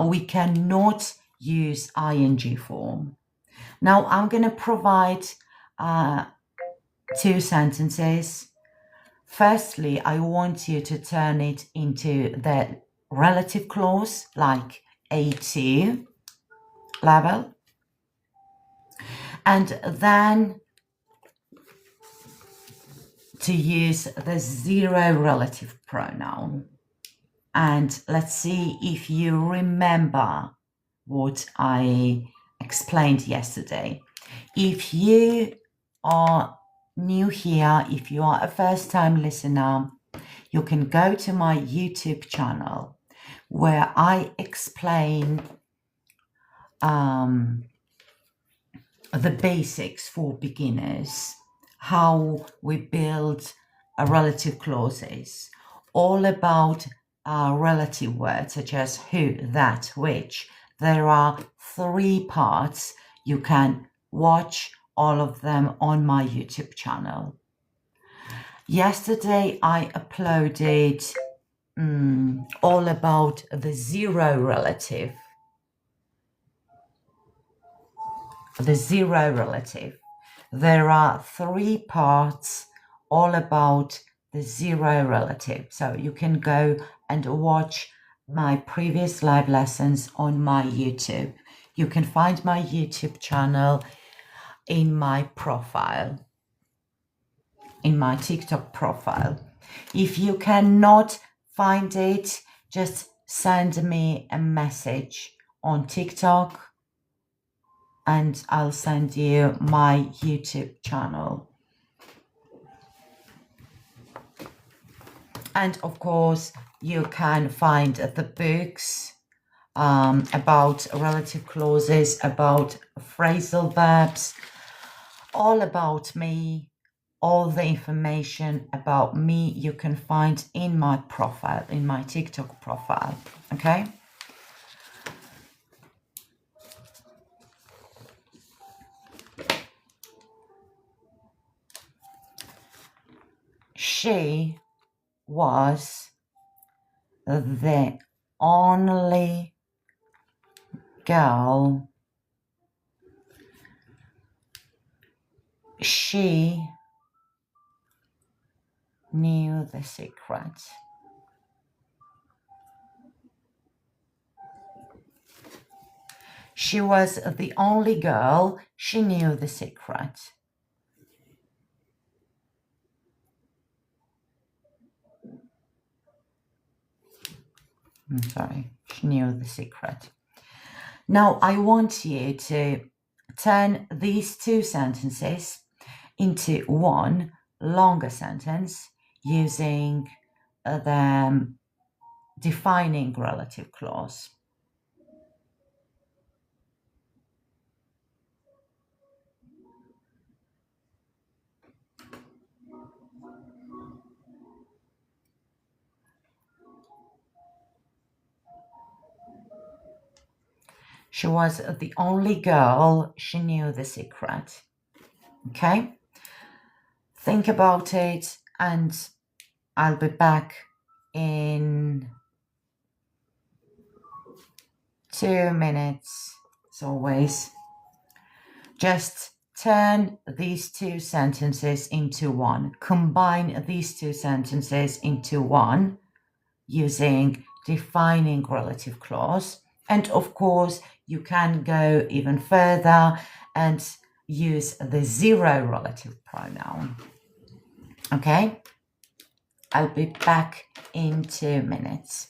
we cannot use ing form. Now I'm going to provide two sentences. Firstly, I want you to turn it into the relative clause, like A2 level. And then to use the zero relative pronoun. And let's see if you remember what I explained yesterday. If you are new here, if you are a first-time listener, you can go to my YouTube channel where I explain the basics for beginners, how we build relative clauses, all about relative words such as who, that, which. There are 3 parts. You can watch all of them on my YouTube channel. Yesterday I uploaded all about the zero relative. The zero relative. There are 3 parts all about the zero relative. So you can go and watch my previous live lessons on my YouTube. You can find my YouTube channel in my profile, in my TikTok profile. If you cannot find it, just send me a message on TikTok and I'll send you my YouTube channel. And of course, you can find the books about relative clauses, about phrasal verbs, all about me. All the information about me you can find in my profile, in my TikTok profile, okay? She was the only girl. She knew the secret. She was the only girl. She knew the secret. I'm sorry, she knew the secret. Now I want you to turn these 2 sentences into one longer sentence using the defining relative clause. She was the only girl, she knew the secret. Okay? Think about it, and I'll be back in 2 minutes, as always. Just turn these two sentences into one. Combine these two sentences into one using defining relative clause. And of course, you can go even further and use the zero relative pronoun. Okay? I'll be back in 2 minutes.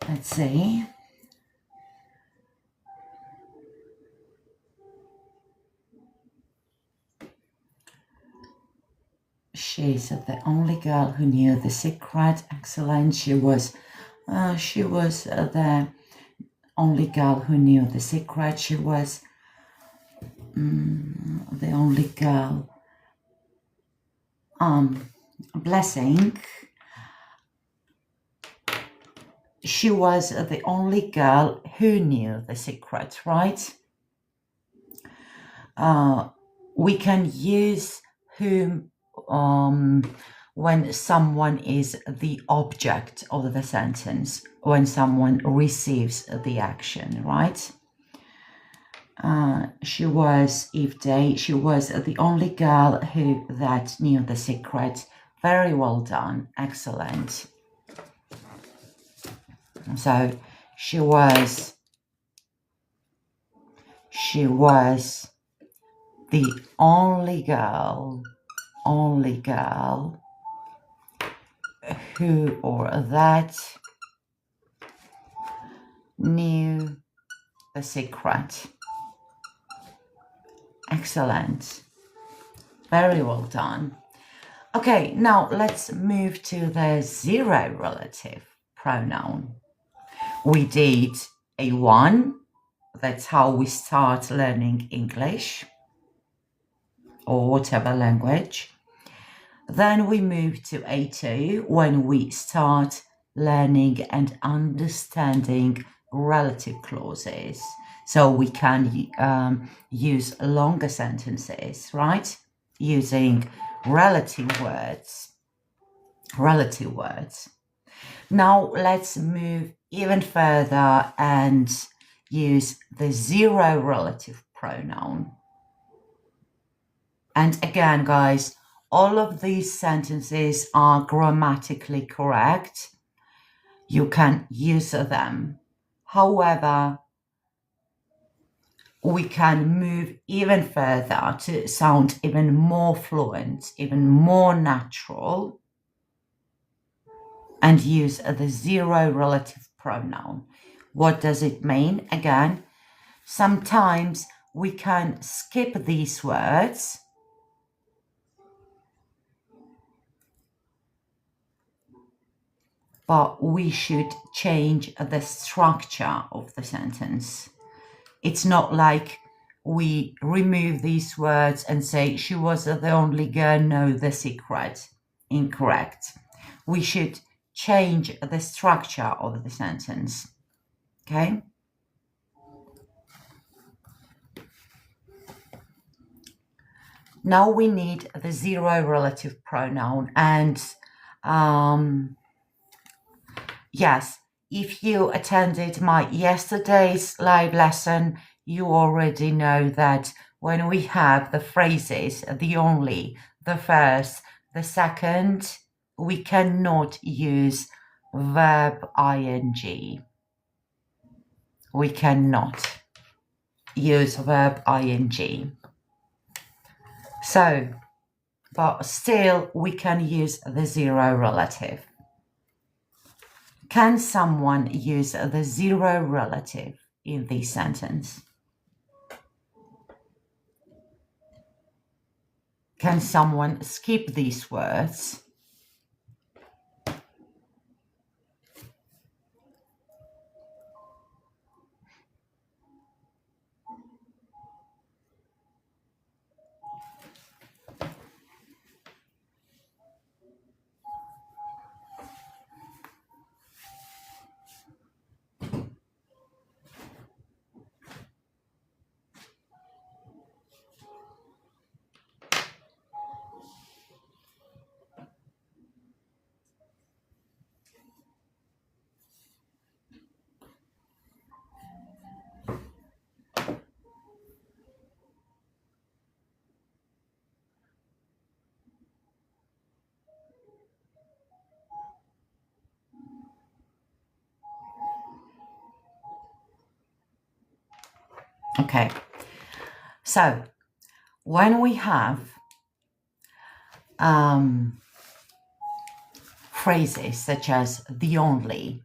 Let's see. She's the only girl who knew the secret. Excellent. She was the only girl who knew the secret. She was the only girl. Blessing. She was the only girl who knew the secret, right? We can use whom when someone is the object of the sentence, when someone receives the action, right? She was the only girl that knew the secret. Very well done. Excellent. So she was the only girl who or that knew the secret. Excellent. Very well done. Okay, now let's move to the zero relative pronoun. We did A1. That's how we start learning English or whatever language. Then we move to A2 when we start learning and understanding relative clauses. So we can use longer sentences, right? Using relative words. Now let's move even further and use the zero relative pronoun. And again, guys, all of these sentences are grammatically correct. You can use them. However, we can move even further to sound even more fluent, even more natural, and use the zero relative pronoun. What does it mean? Again, sometimes we can skip these words but we should change the structure of the sentence. It's not like we remove these words and say, she was the only girl, know the secret. Incorrect. We should change the structure of the sentence. Okay? Now we need the zero relative pronoun. And yes, if you attended my yesterday's live lesson, you already know that when we have the phrases, the only, the first, the second, we cannot use verb ing. We cannot use verb ing. So, but still we can use the zero relative. Can someone use the zero relative in this sentence? Can someone skip these words? Okay, so when we have phrases such as the only,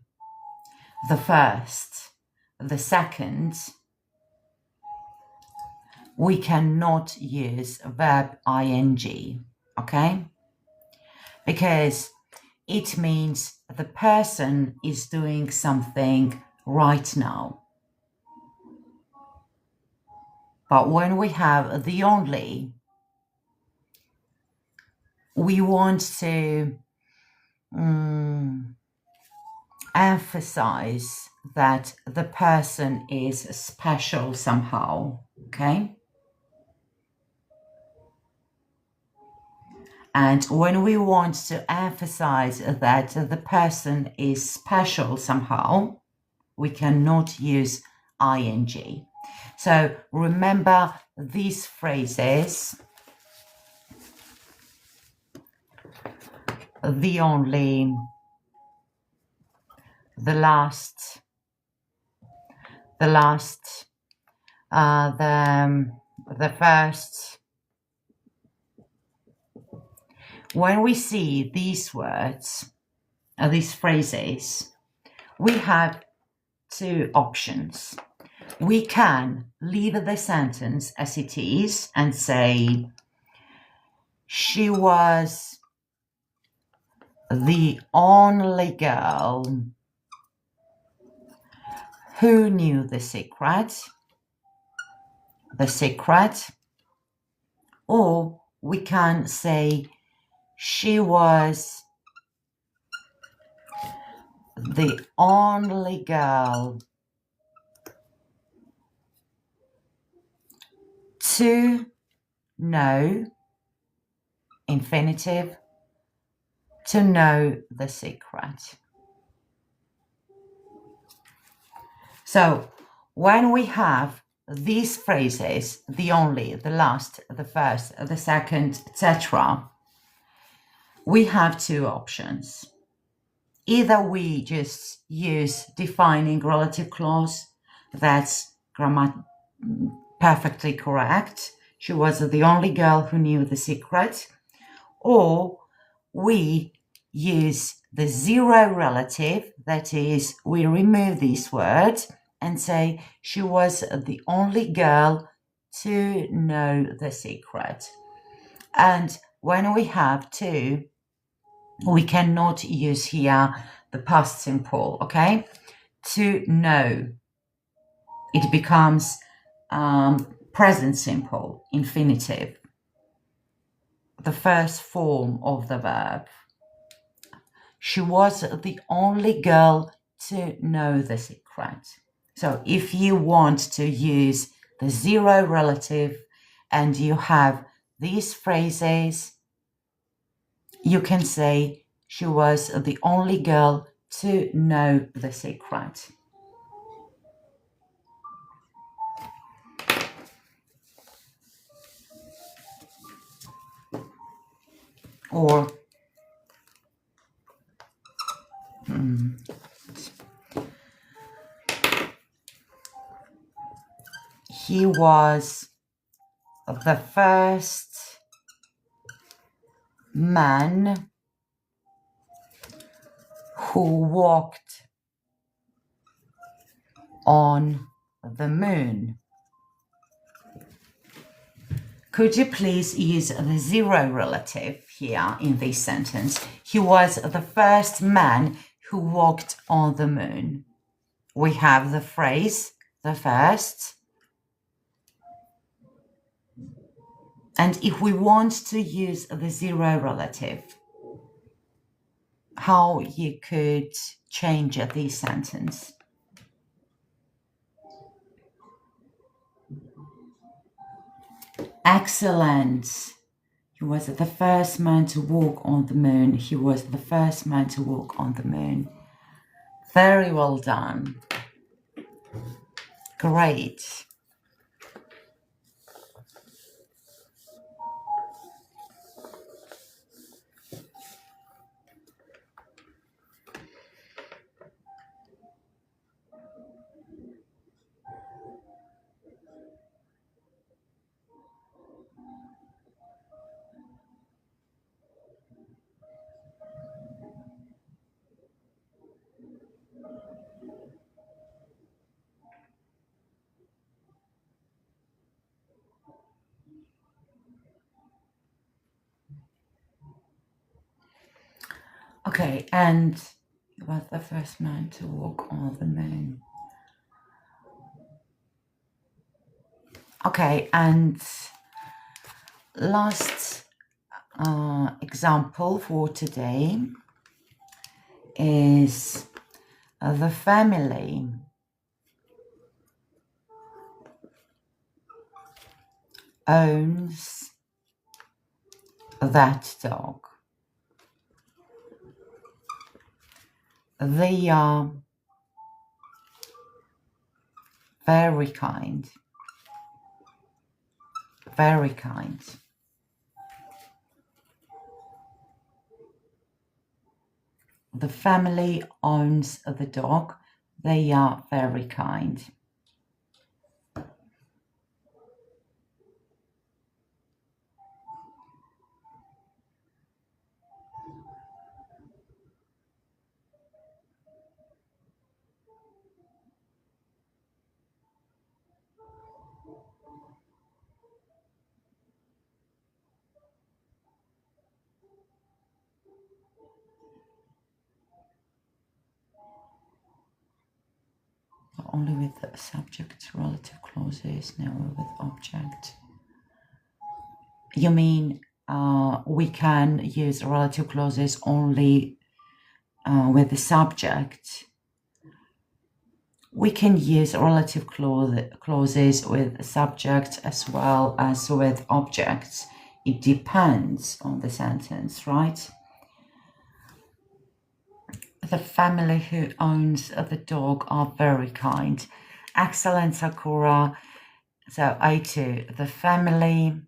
the first, the second, we cannot use verb ing, okay? Because it means the person is doing something right now. But when we have the only, we want to emphasize that the person is special somehow, okay? And when we want to emphasize that the person is special somehow, we cannot use ing. So remember these phrases: the only, the last, the first, when we see these words, these phrases, we have two options. We can leave the sentence as it is and say, she was the only girl who knew the secret, or we can say, she was the only girl to know, infinitive, to know the secret. So when we have these phrases, the only, the last, the first, the second, etc., we have two options. Either we just use defining relative clause, that's perfectly correct. She was the only girl who knew the secret. Or we use the zero relative, that is, we remove these words and say she was the only girl to know the secret. And when we have two, we cannot use here the past simple, okay? To know, it becomes present simple, infinitive, the first form of the verb. She was the only girl to know the secret. So if you want to use the zero relative and you have these phrases, you can say she was the only girl to know the secret. Or he was the first man who walked on the moon. Could you please use the zero relative here in this sentence? He was the first man who walked on the moon. We have the phrase, the first. And if we want to use the zero relative, how you could change this sentence? Excellent. He was the first man to walk on the moon. He was the first man to walk on the moon. Very well done. Great. Okay, and he was the first man to walk on the moon. Okay, and last example for today is the family owns that dog. They are very kind. Very kind. The family owns the dog. They are very kind. Only with the subject relative clauses, never with object. You mean we can use relative clauses only with the subject? We can use relative clauses with subjects as well as with objects. It depends on the sentence, right? The family who owns the dog are very kind. Excellent, Sakura. So A2, the family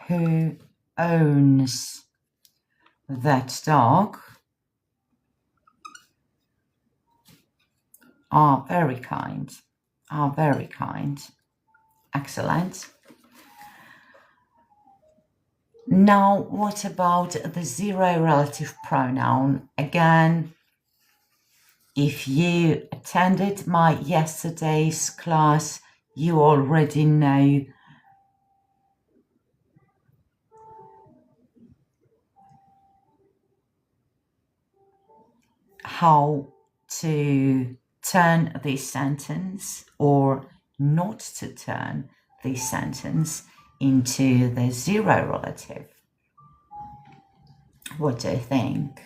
who owns that dog are very kind. Excellent. Now, what about the zero relative pronoun? Again, if you attended my yesterday's class, you already know how to turn this sentence or not to turn this sentence into the zero relative. What do you think?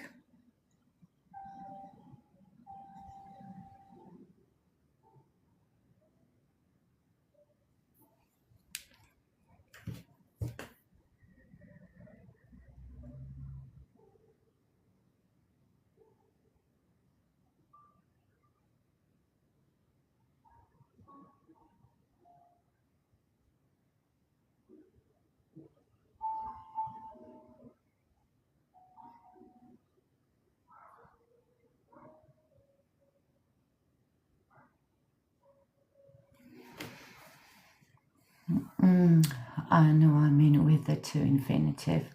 I know, I mean with the to infinitive.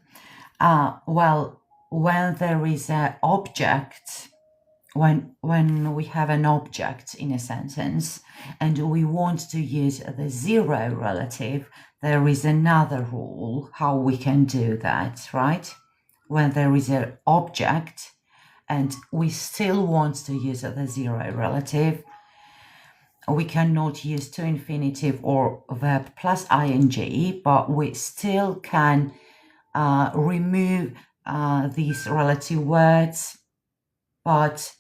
Well, when there is an object, when we have an object in a sentence and we want to use the zero relative, there is another rule how we can do that, right? When there is an object and we still want to use the zero relative, we cannot use to infinitive or verb plus ing, but we still can remove these relative words, but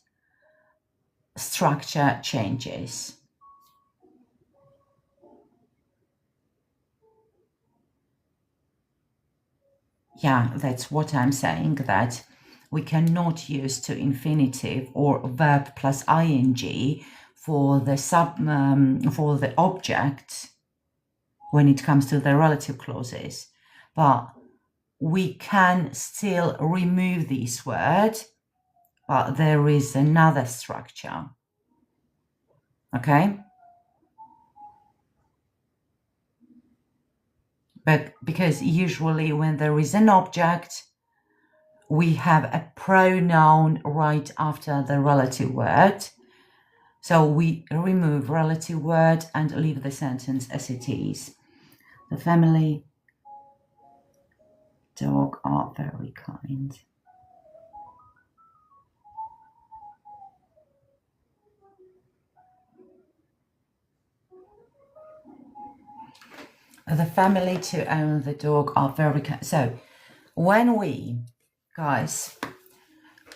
structure changes. Yeah, that's what I'm saying, that we cannot use to infinitive or verb plus ing for the object when it comes to the relative clauses, but we can still remove this word, but there is another structure. Okay? But because usually when there is an object, we have a pronoun right after the relative word. So we remove relative word and leave the sentence as it is. The family dog are very kind. The family to own the dog are very kind. So when we, guys,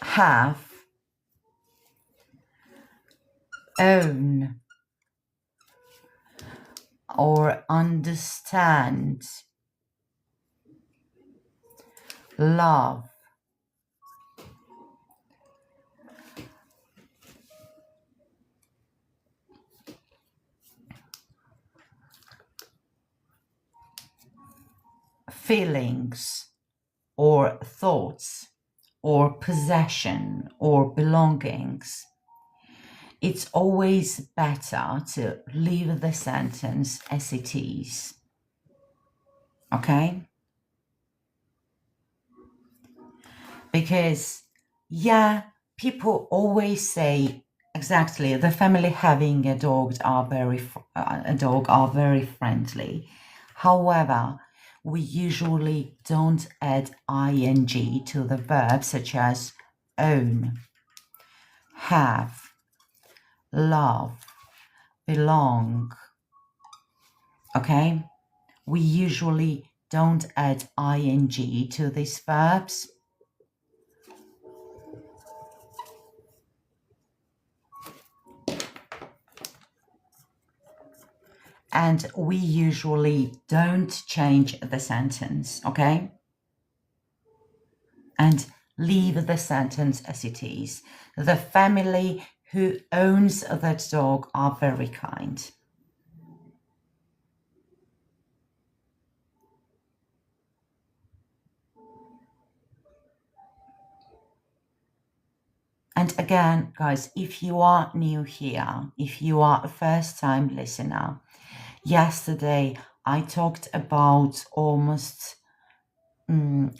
have own or understand, love, feelings or thoughts or possession or belongings, it's always better to leave the sentence as it is. Okay? Because, yeah, people always say exactly the family having a dog are very friendly. However, we usually don't add ing to the verb such as own. have, love, belong. Okay? We usually don't add ing to these verbs. And we usually don't change the sentence, okay? And leave the sentence as it is. The family who owns that dog are very kind. And again, guys, if you are new here, if you are a first-time listener, yesterday I talked about almost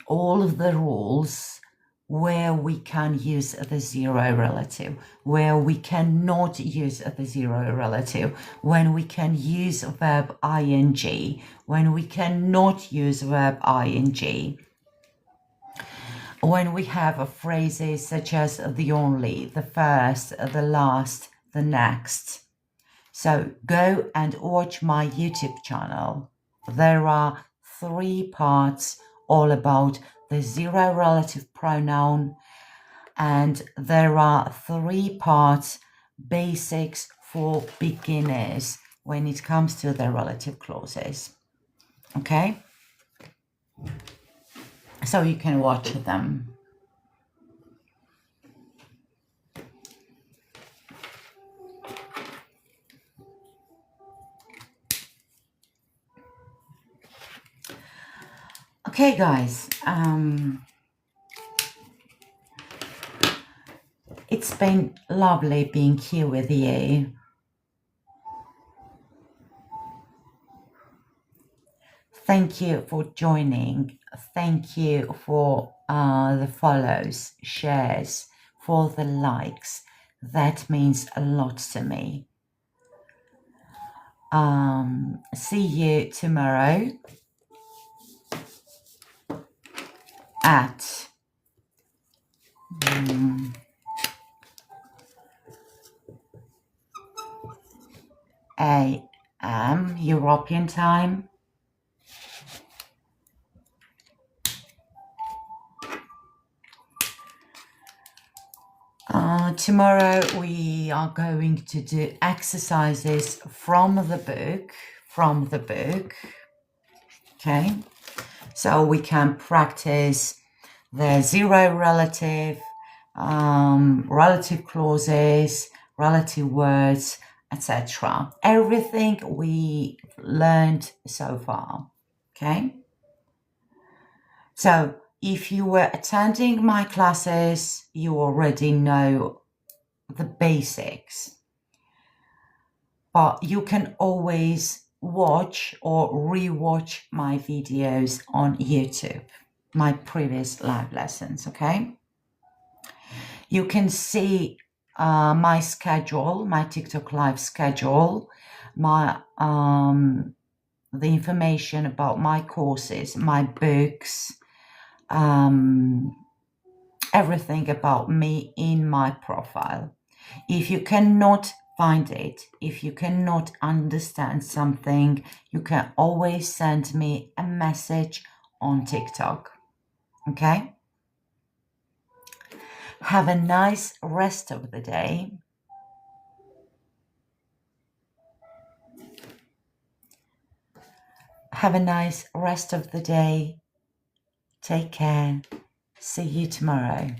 all of the rules where we can use the zero relative, where we cannot use the zero relative, when we can use verb ing, when we cannot use verb ing, when we have phrases such as the only, the first, the last, the next. So go and watch my YouTube channel. There are 3 parts all about the zero relative pronoun, and there are 3 parts basics for beginners when it comes to the relative clauses. Okay? So you can watch them. Okay, guys. It's been lovely being here with you. Thank you for joining. Thank you for the follows, shares, for the likes. That means a lot to me. See you tomorrow at 8 a.m. European time. Tomorrow we are going to do exercises from the book, okay? So we can practice the zero relative, relative clauses, relative words, etc. Everything we learned so far, okay? So if you were attending my classes, you already know the basics, but you can always watch or rewatch my videos on YouTube, my previous live lessons, okay? You can see my schedule, my TikTok live schedule, my the information about my courses, my books, everything about me in my profile. If you cannot find it, if you cannot understand something, you can always send me a message on TikTok. Okay? Have a nice rest of the day. Have a nice rest of the day. Take care. See you tomorrow.